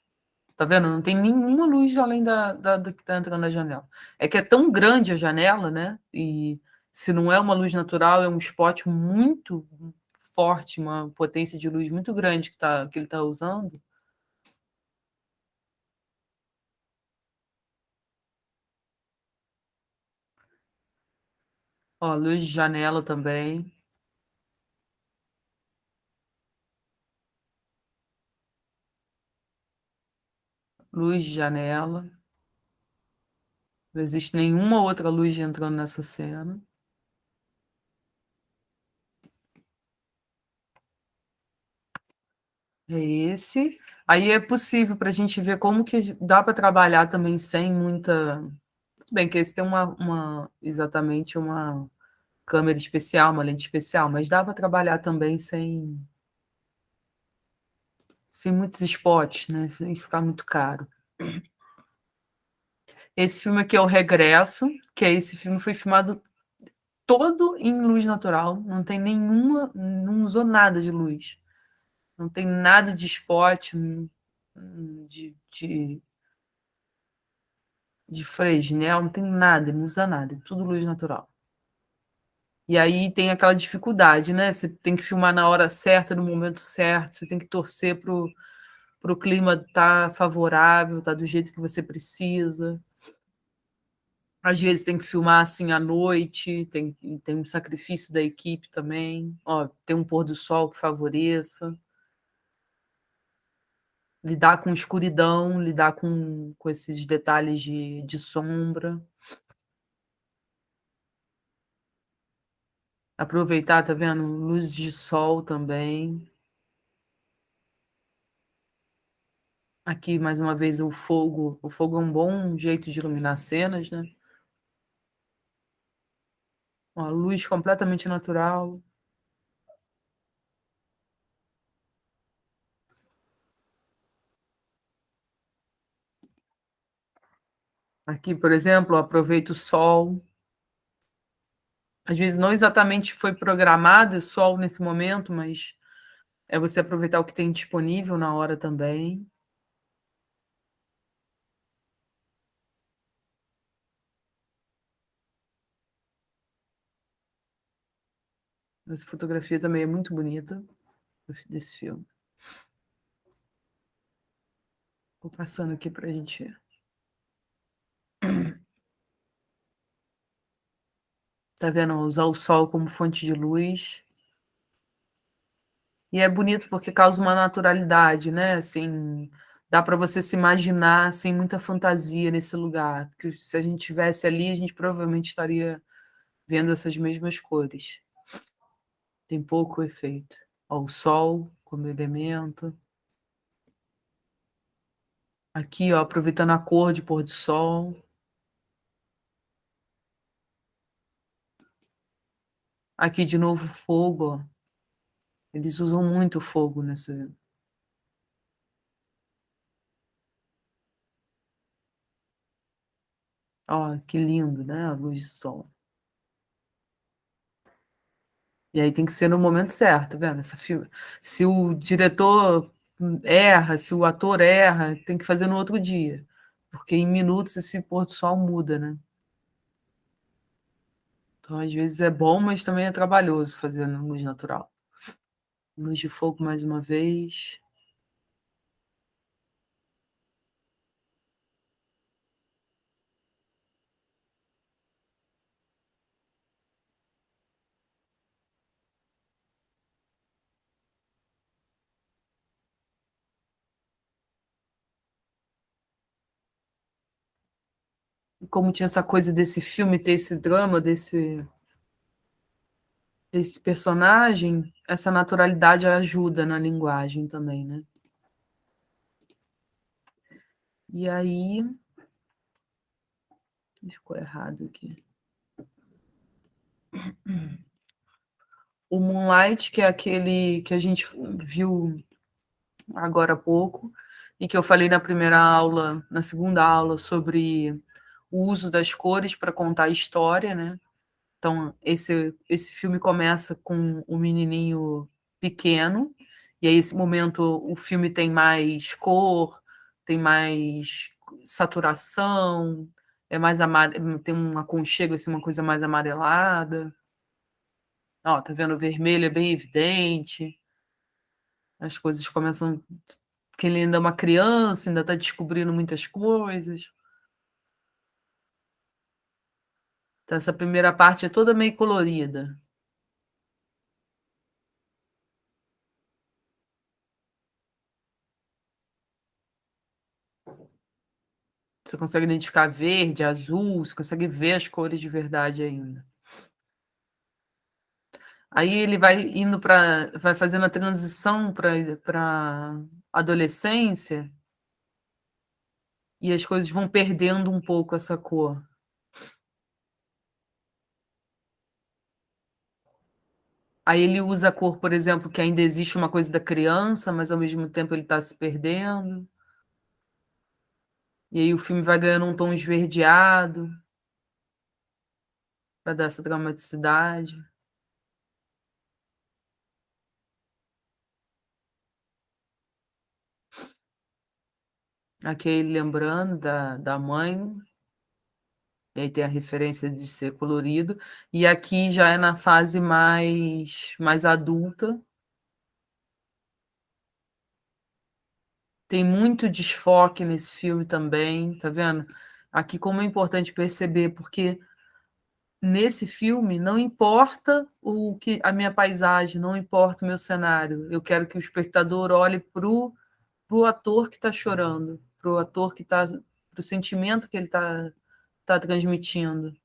S1: Tá vendo? Não tem nenhuma luz além do que está entrando na janela. É que é tão grande a janela, né? E se não é uma luz natural, é um spot muito forte, uma potência de luz muito grande que ele está usando. Ó, luz de janela também. Luz de janela. Não existe nenhuma outra luz entrando nessa cena. É esse. Aí é possível para a gente ver como que dá para trabalhar também sem muita. Tudo bem que esse tem exatamente uma câmera especial, uma lente especial, mas dá para trabalhar também sem muitos spots, né? Sem ficar muito caro. Esse filme aqui é O Regresso, que é esse filme foi filmado todo em luz natural, não tem nenhuma, não usou nada de luz, não tem nada de spot, de Fresnel, não tem nada, não usa nada, é tudo luz natural. E aí tem aquela dificuldade, né? Você tem que filmar na hora certa, no momento certo, você tem que torcer para o clima estar favorável, estar do jeito que você precisa. Às vezes tem que filmar assim à noite, tem um sacrifício da equipe também. Ó, tem um pôr do sol que favoreça. Lidar com escuridão, lidar com esses detalhes de sombra. Aproveitar, tá vendo? Luz de sol também. Aqui, mais uma vez, o fogo. O fogo é um bom jeito de iluminar cenas, né? Uma luz completamente natural. Aqui, por exemplo, aproveito o sol. Às vezes não exatamente foi programado o sol nesse momento, mas é você aproveitar o que tem disponível na hora também. Essa fotografia também é muito bonita desse filme. Vou passando aqui para a gente. Tá vendo? Usar o sol como fonte de luz. E é bonito porque causa uma naturalidade, né? Assim, dá para você se imaginar sem muita fantasia nesse lugar. Porque se a gente estivesse ali, a gente provavelmente estaria vendo essas mesmas cores. Tem pouco efeito. Ó, o sol como elemento. Aqui, ó, aproveitando a cor de pôr do sol. Aqui de novo fogo, ó. Eles usam muito fogo nessa. Ó, que lindo, né? A luz de sol. E aí tem que ser no momento certo, tá vendo? Se o diretor erra, se o ator erra, tem que fazer no outro dia. Porque em minutos esse pôr do sol muda, né? Então, às vezes é bom, mas também é trabalhoso fazer na luz natural. Luz de fogo mais uma vez. como tinha essa coisa desse filme ter esse drama, desse personagem, essa naturalidade ajuda na linguagem também, né? E aí... Ficou errado aqui. O Moonlight, que é aquele que a gente viu agora há pouco, e que eu falei na primeira aula, na segunda aula, sobre o uso das cores para contar a história, né? Então, esse filme começa com o menininho pequeno, e aí, esse momento, o filme tem mais cor, tem mais saturação, tem um aconchego, assim, uma coisa mais amarelada. Ó, tá vendo? O vermelho é bem evidente. As coisas começam... Porque ele ainda é uma criança, ainda está descobrindo muitas coisas. Então, essa primeira parte é toda meio colorida. Você consegue identificar verde, azul, você consegue ver as cores de verdade ainda. Aí ele vai indo vai fazendo a transição para adolescência e as coisas vão perdendo um pouco essa cor. Aí ele usa a cor, por exemplo, que ainda existe uma coisa da criança, mas ao mesmo tempo ele está se perdendo. E aí o filme vai ganhando um tom esverdeado para dar essa dramaticidade. Aqui ele lembrando da mãe, e aí tem a referência de ser colorido, e aqui já é na fase mais adulta. Tem muito desfoque nesse filme também, tá vendo? Aqui como é importante perceber, porque nesse filme não importa o que a minha paisagem, não importa o meu cenário. Eu quero que o espectador olhe pro ator que está chorando, pro ator que está, pro sentimento que ele tá transmitindo.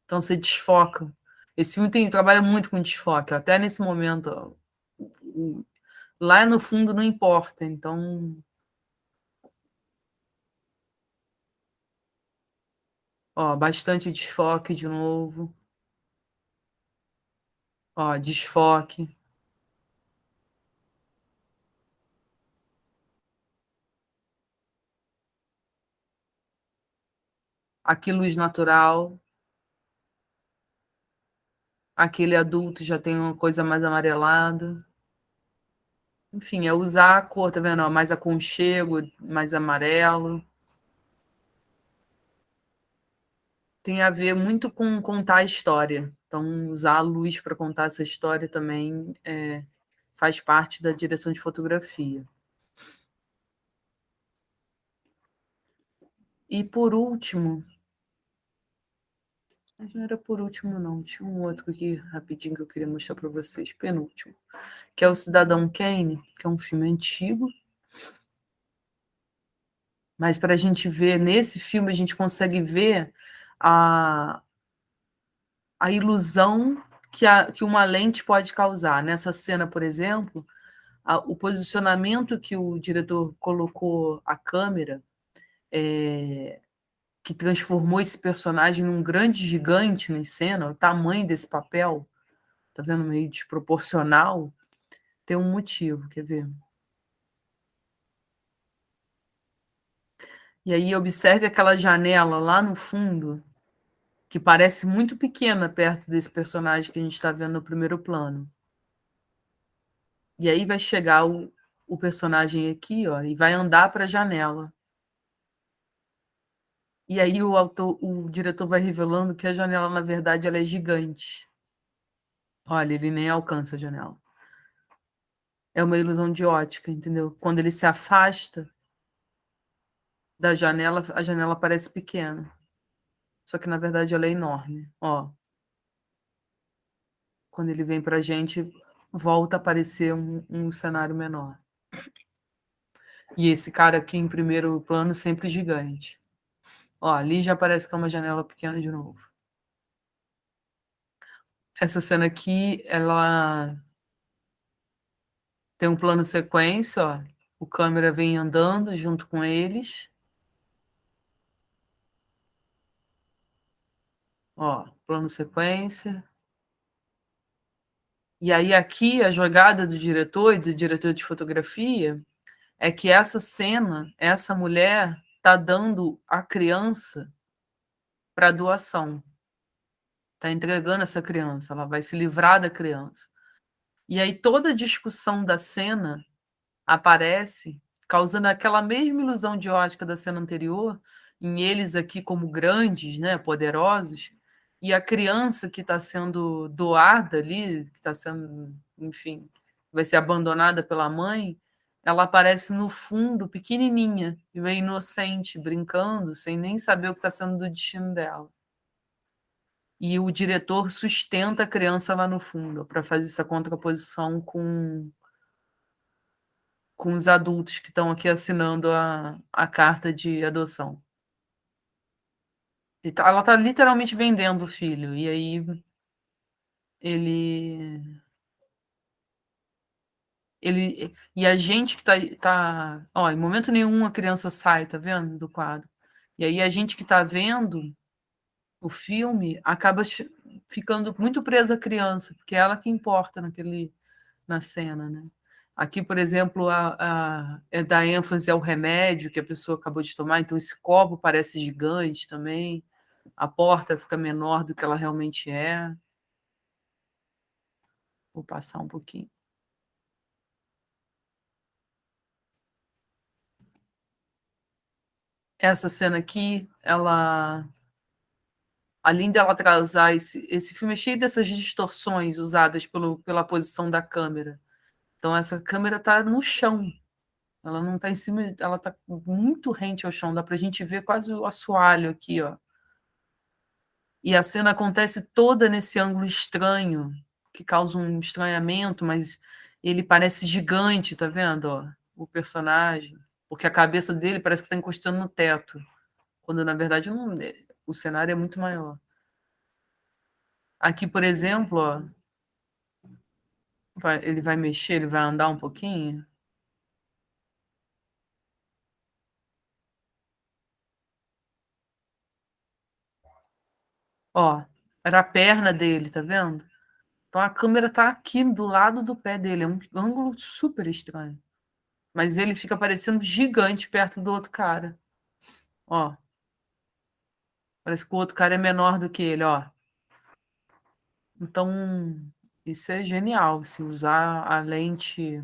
S1: Então você desfoca. Esse filme trabalha muito com desfoque, até nesse momento. Ó, lá no fundo não importa, então... Ó, bastante desfoque de novo. Ó, desfoque. Aqui, luz natural. Aquele adulto já tem uma coisa mais amarelada. Enfim, é usar a cor, tá vendo? Ó, mais aconchego, mais amarelo. Tem a ver muito com contar a história. Então, usar a luz para contar essa história também faz parte da direção de fotografia. E por último, mas não era por último, não. Tinha um outro aqui, rapidinho, que eu queria mostrar para vocês. Penúltimo. Que é o Cidadão Kane, que é um filme antigo. Mas para a gente ver, nesse filme, a gente consegue ver a ilusão que uma lente pode causar. Nessa cena, por exemplo, o posicionamento que o diretor colocou a câmera, que transformou esse personagem num grande gigante na cena, o tamanho desse papel, tá vendo, meio desproporcional, tem um motivo, quer ver? E aí observe aquela janela lá no fundo, que parece muito pequena perto desse personagem que a gente está vendo no primeiro plano. E aí vai chegar o personagem aqui, ó, e vai andar para a janela. E aí o diretor vai revelando que a janela, na verdade, ela é gigante. Olha, ele nem alcança a janela. É uma ilusão de ótica, entendeu? Quando ele se afasta da janela, a janela parece pequena. Só que, na verdade, ela é enorme. Ó, quando ele vem para a gente, volta a aparecer um cenário menor. E esse cara aqui em primeiro plano sempre gigante. Ó, ali já parece que é uma janela pequena de novo. Essa cena aqui, ela tem um plano sequência, ó. O câmera vem andando junto com eles. Ó, plano sequência. E aí aqui a jogada do diretor e do diretor de fotografia é que essa cena, essa mulher está dando a criança para doação. Está entregando essa criança, ela vai se livrar da criança. E aí toda a discussão da cena aparece, causando aquela mesma ilusão de ótica da cena anterior, em eles aqui como grandes, né, poderosos, e a criança que está sendo doada ali, que está sendo, enfim, vai ser abandonada pela mãe, ela aparece no fundo, pequenininha, e meio inocente, brincando, sem nem saber o que está sendo do destino dela. E o diretor sustenta a criança lá no fundo, para fazer essa contraposição com os adultos que estão aqui assinando a carta de adoção. Ela está literalmente vendendo o filho, e aí ele. E a gente que tá. Ó, em momento nenhum a criança sai, tá vendo? Do quadro. E aí a gente que está vendo o filme acaba ficando muito presa à criança, porque é ela que importa na cena, né? Aqui, por exemplo, é da ênfase ao remédio que a pessoa acabou de tomar, então esse copo parece gigante também, a porta fica menor do que ela realmente é. Vou passar um pouquinho. Essa cena aqui, além dela causar esse filme é cheio dessas distorções usadas pela posição da câmera. Então essa câmera está no chão, ela não está em cima, ela está muito rente ao chão, dá para a gente ver quase o assoalho aqui, ó. E a cena acontece toda nesse ângulo estranho, que causa um estranhamento, mas ele parece gigante, tá vendo? Ó, o personagem, porque a cabeça dele parece que está encostando no teto, quando na verdade não, o cenário é muito maior. Aqui, por exemplo, ó, ele vai mexer, ele vai andar um pouquinho. Ó, era a perna dele, tá vendo? Então a câmera tá aqui do lado do pé dele, é um ângulo super estranho. Mas ele fica parecendo gigante perto do outro cara. Ó, parece que o outro cara é menor do que ele, ó. Então, isso é genial, se usar a lente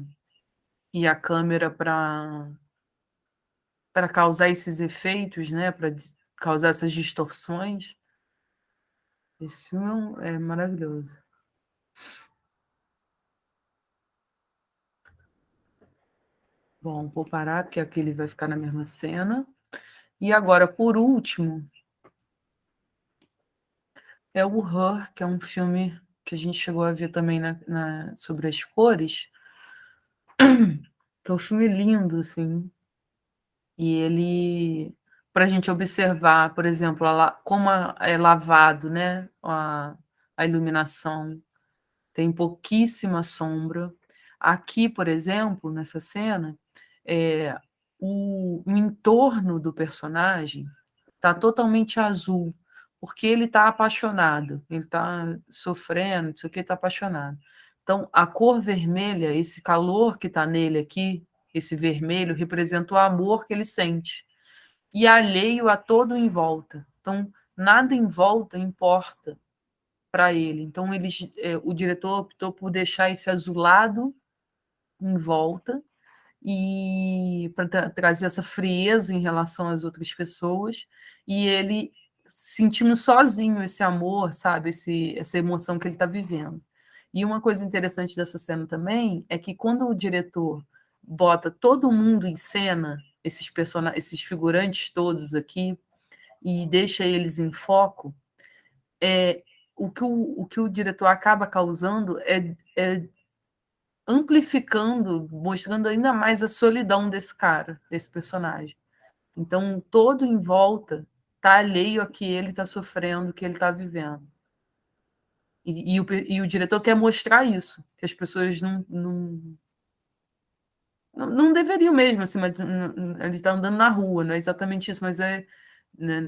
S1: e a câmera para causar esses efeitos, né, para causar essas distorções. Esse filme é maravilhoso. Bom, vou parar porque aqui ele vai ficar na mesma cena. E agora, por último, é o Her, que é um filme que a gente chegou a ver também sobre as cores. Que é um filme lindo, assim. E ele, para a gente observar, por exemplo, como é lavado, né, a iluminação, tem pouquíssima sombra. Aqui, por exemplo, nessa cena, é, o entorno do personagem está totalmente azul, porque ele está apaixonado, ele está sofrendo, isso aqui está apaixonado. Então, a cor vermelha, esse calor que está nele aqui, esse vermelho, representa o amor que ele sente, e alheio a todo em volta. Então, nada em volta importa para ele. Então, o diretor optou por deixar esse azulado em volta e para trazer essa frieza em relação às outras pessoas, e ele sentindo sozinho esse amor, sabe, essa emoção que ele está vivendo. E uma coisa interessante dessa cena também é que quando o diretor bota todo mundo em cena, esses figurantes todos aqui, e deixa eles em foco, é, o que o diretor acaba causando é amplificando, mostrando ainda mais a solidão desse cara, desse personagem. Então, todo em volta está alheio a que ele está sofrendo, que ele está vivendo. E o diretor quer mostrar isso, que as pessoas não deveriam mesmo, assim, mas ele está andando na rua, não é exatamente isso, mas né,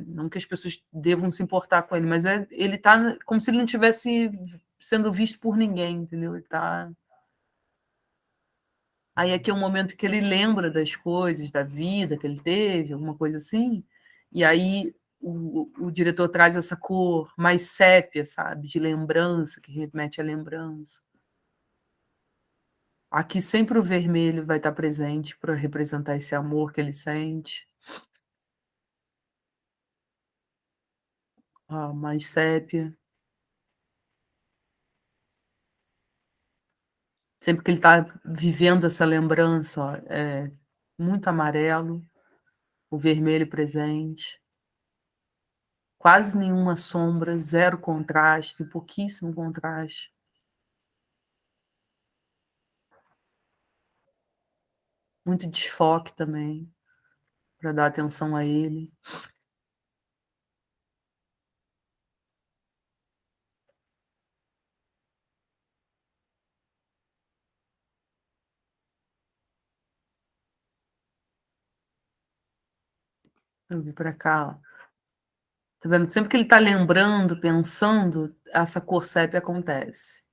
S1: não que as pessoas devam se importar com ele, mas ele está como se ele não estivesse sendo visto por ninguém, entendeu? Ele tá... Aí aqui é um momento que ele lembra das coisas, da vida que ele teve, alguma coisa assim, e aí o diretor traz essa cor mais sépia, sabe, de lembrança, que remete à lembrança. Aqui sempre o vermelho vai estar presente para representar esse amor que ele sente. Mais sépia. Sempre que ele está vivendo essa lembrança, é muito amarelo, o vermelho presente. Quase nenhuma sombra, zero contraste, pouquíssimo contraste. Muito desfoque também, para dar atenção a ele. Eu vi para cá, ó. Tá vendo? Sempre que ele está lembrando, pensando, essa cor sépia acontece.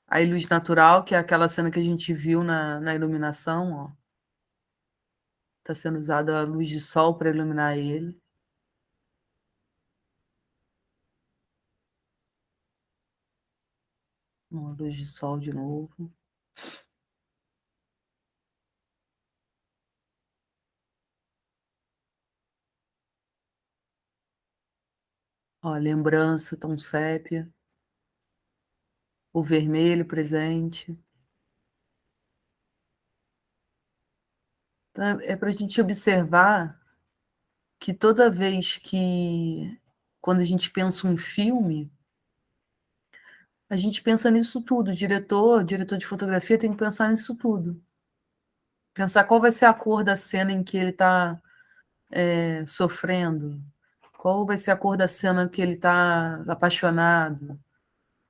S1: A luz natural, que é aquela cena que a gente viu na iluminação, ó. Está sendo usada a luz de sol para iluminar ele. Uma luz de sol de novo. Ó, lembrança, tom sépia. O vermelho presente. Então, é para a gente observar que toda vez que, quando a gente pensa um filme, a gente pensa nisso tudo. O diretor de fotografia tem que pensar nisso tudo. Pensar qual vai ser a cor da cena em que ele está sofrendo, qual vai ser a cor da cena que ele está apaixonado,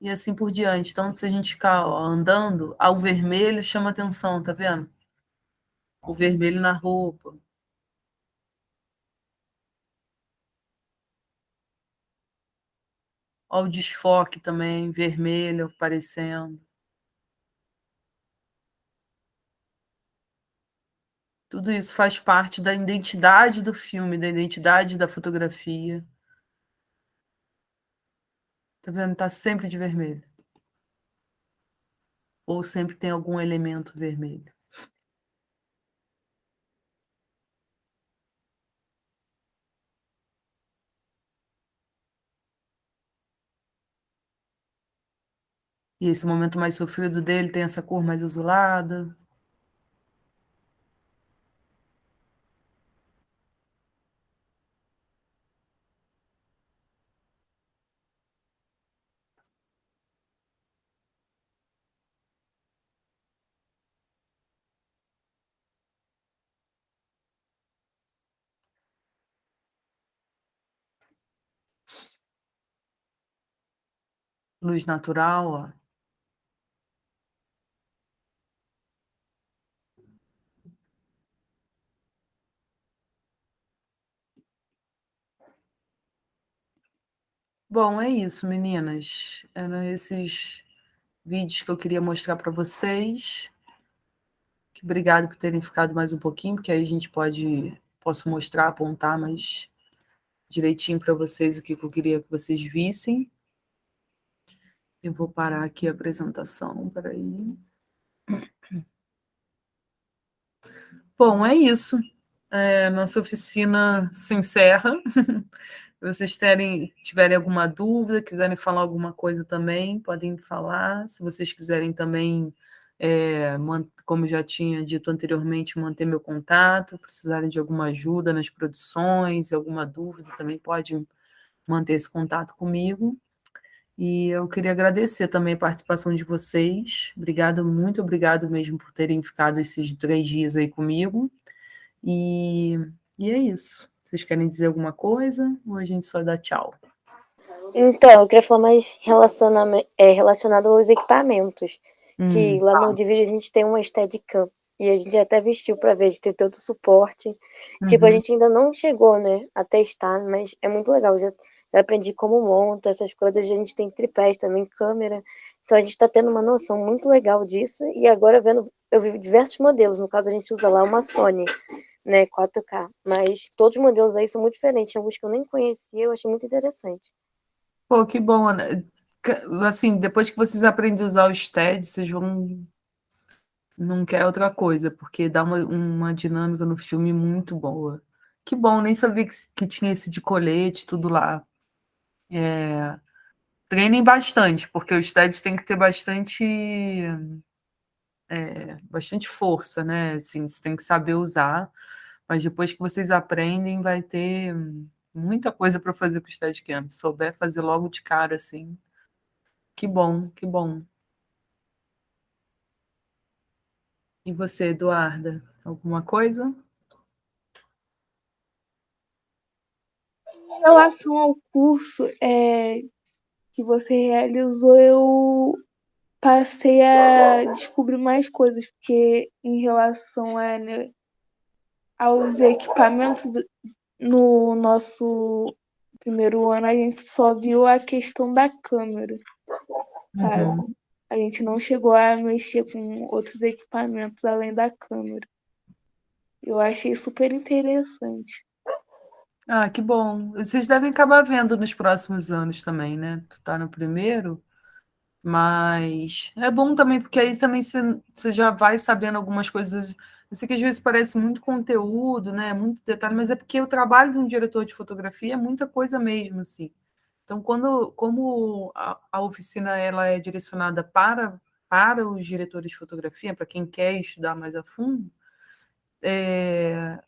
S1: e assim por diante. Então, se a gente ficar andando, o vermelho chama atenção, tá vendo? O vermelho na roupa. Ó, o desfoque também, vermelho aparecendo. Tudo isso faz parte da identidade do filme, da identidade da fotografia. Tá vendo? Tá sempre de vermelho. Ou sempre tem algum elemento vermelho. E esse momento mais sofrido dele tem essa cor mais azulada. Luz natural, ó. Bom, é isso, meninas. Eram esses vídeos que eu queria mostrar para vocês. Obrigado por terem ficado mais um pouquinho, porque aí a gente posso mostrar, apontar mais direitinho para vocês o que eu queria que vocês vissem. Eu vou parar aqui a apresentação, peraí. Bom, é isso. Nossa oficina se encerra. Se vocês tiverem alguma dúvida, quiserem falar alguma coisa também, podem falar. Se vocês quiserem também, como já tinha dito anteriormente, manter meu contato, precisarem de alguma ajuda nas produções, alguma dúvida, também pode manter esse contato comigo. E eu queria agradecer também a participação de vocês. Obrigada, muito obrigado mesmo por terem ficado esses 3 dias aí comigo. E é isso. Vocês querem dizer alguma coisa ou a gente só dá tchau?
S2: Então, eu queria falar mais relacionado aos equipamentos. Que lá no Divide a gente tem uma Steadicam. E a gente até vestiu para ver, de ter todo o suporte. Tipo, a gente ainda não chegou, né, a testar, mas é muito legal. Já aprendi como monta essas coisas. A gente tem tripés também, câmera. Então a gente tá tendo uma noção muito legal disso. E agora eu vi diversos modelos. No caso, a gente usa lá uma Sony, né, 4K. Mas todos os modelos aí são muito diferentes. Alguns que eu nem conhecia, eu achei muito interessante.
S1: Pô, que bom, Ana. Assim, depois que vocês aprendem a usar o STED, vocês vão não quer outra coisa, porque dá uma dinâmica no filme muito boa. Que bom, nem sabia que tinha esse de colete, tudo lá. Treinem bastante, porque o STED tem que ter bastante força, né? Assim, você tem que saber usar, mas depois que vocês aprendem, vai ter muita coisa para fazer com o Steadicam. Se souber fazer logo de cara, assim. Que bom, que bom. E você, Eduarda, alguma coisa?
S3: Em relação ao curso que você realizou, eu passei a descobrir mais coisas, porque em relação né, aos equipamentos no nosso primeiro ano, a gente só viu a questão da câmera, sabe?
S1: Uhum.
S3: A gente não chegou a mexer com outros equipamentos além da câmera. Eu achei super interessante.
S1: Ah, que bom. Vocês devem acabar vendo nos próximos anos também, né? Tu tá no primeiro, mas é bom também, porque aí também você já vai sabendo algumas coisas. Eu sei que às vezes parece muito conteúdo, né? Muito detalhe, mas é porque o trabalho de um diretor de fotografia é muita coisa mesmo, assim. Então, como a oficina ela é direcionada para os diretores de fotografia, para quem quer estudar mais a fundo,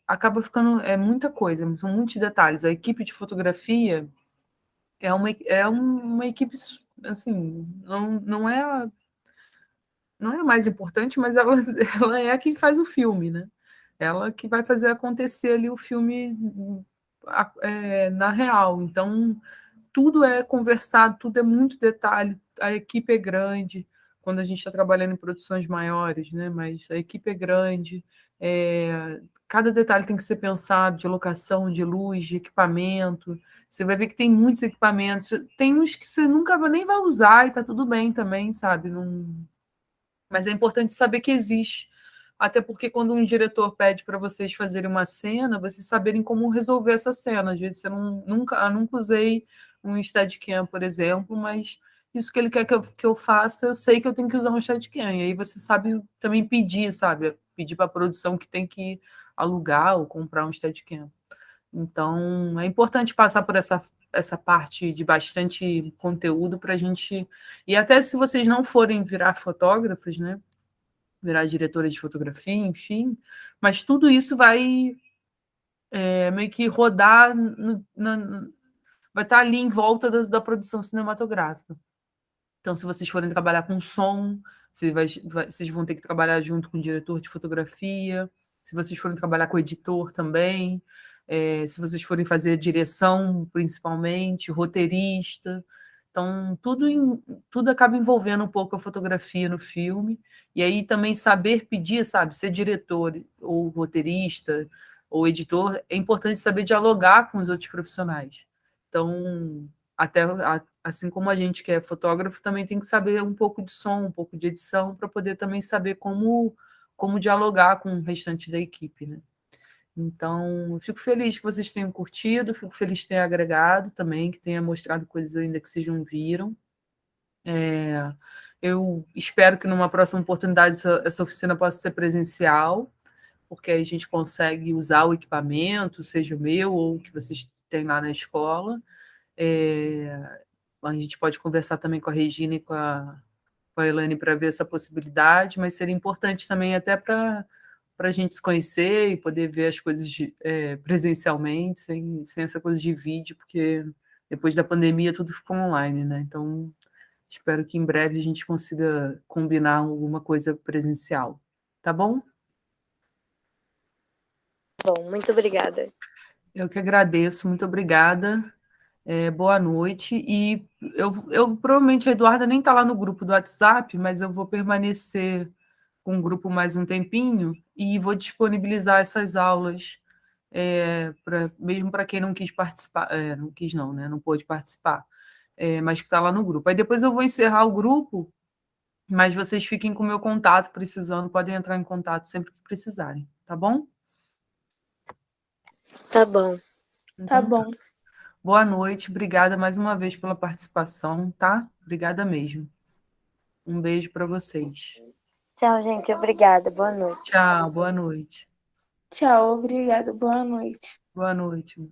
S1: acaba ficando muita coisa, são muitos detalhes. A equipe de fotografia é uma equipe assim, não é a mais importante, mas ela, ela é a que faz o filme, né? Ela que vai fazer acontecer ali o filme na real. Então, tudo é conversado, tudo é muito detalhe, a equipe é grande, quando a gente está trabalhando em produções maiores, né? Mas a equipe é grande, cada detalhe tem que ser pensado, de locação, de luz, de equipamento. Você vai ver que tem muitos equipamentos, tem uns que você nunca nem vai usar e tá tudo bem também, sabe? Não... Mas é importante saber que existe. Até porque quando um diretor pede para vocês fazerem uma cena, vocês saberem como resolver essa cena. Às vezes nunca usei um Steadicam, por exemplo, mas isso que ele quer que eu faça, eu sei que eu tenho que usar um Steadicam. E aí você sabe também pedir, sabe? Pedir para a produção que tem que alugar ou comprar um Steadicam. Então, é importante passar por essa parte de bastante conteúdo para a gente. E até se vocês não forem virar fotógrafos, né? Virar diretora de fotografia, enfim, mas tudo isso vai meio que rodar, vai estar ali em volta da produção cinematográfica. Então, se vocês forem trabalhar com som, vocês vão ter que trabalhar junto com o diretor de fotografia, se vocês forem trabalhar com o editor também, se vocês forem fazer direção, principalmente, roteirista. Então, tudo acaba envolvendo um pouco a fotografia no filme. E aí também saber pedir, sabe, ser diretor ou roteirista ou editor, é importante saber dialogar com os outros profissionais. Então, até assim como a gente que é fotógrafo também tem que saber um pouco de som, um pouco de edição, para poder também saber como dialogar com o restante da equipe, né? Então, eu fico feliz que vocês tenham curtido, fico feliz que tenha agregado também, que tenha mostrado coisas ainda que vocês não viram. Eu espero que numa próxima oportunidade essa oficina possa ser presencial, porque aí a gente consegue usar o equipamento, seja o meu ou o que vocês têm lá na escola. A gente pode conversar também com a Regina e com a Elaine para ver essa possibilidade, mas seria importante também até para a gente se conhecer e poder ver as coisas presencialmente, sem essa coisa de vídeo, porque depois da pandemia tudo ficou online, né? Então, espero que em breve a gente consiga combinar alguma coisa presencial. Tá bom?
S2: Bom, muito obrigada.
S1: Eu que agradeço, muito obrigada. Boa noite. E eu provavelmente a Eduarda nem está lá no grupo do WhatsApp, mas eu vou permanecer com o grupo mais um tempinho e vou disponibilizar essas aulas, mesmo para quem não quis participar, não quis não, né? Não pôde participar, mas que está lá no grupo. Aí depois eu vou encerrar o grupo, mas vocês fiquem com o meu contato, precisando, podem entrar em contato sempre que precisarem, tá bom?
S2: Tá bom.
S3: Tá
S1: Então tá.
S3: bom.
S1: Boa noite, obrigada mais uma vez pela participação, tá? Obrigada mesmo. Um beijo para vocês.
S2: Tchau, gente. Obrigada. Boa noite.
S1: Tchau, boa noite.
S3: Tchau, obrigada. Boa noite.
S1: Boa noite.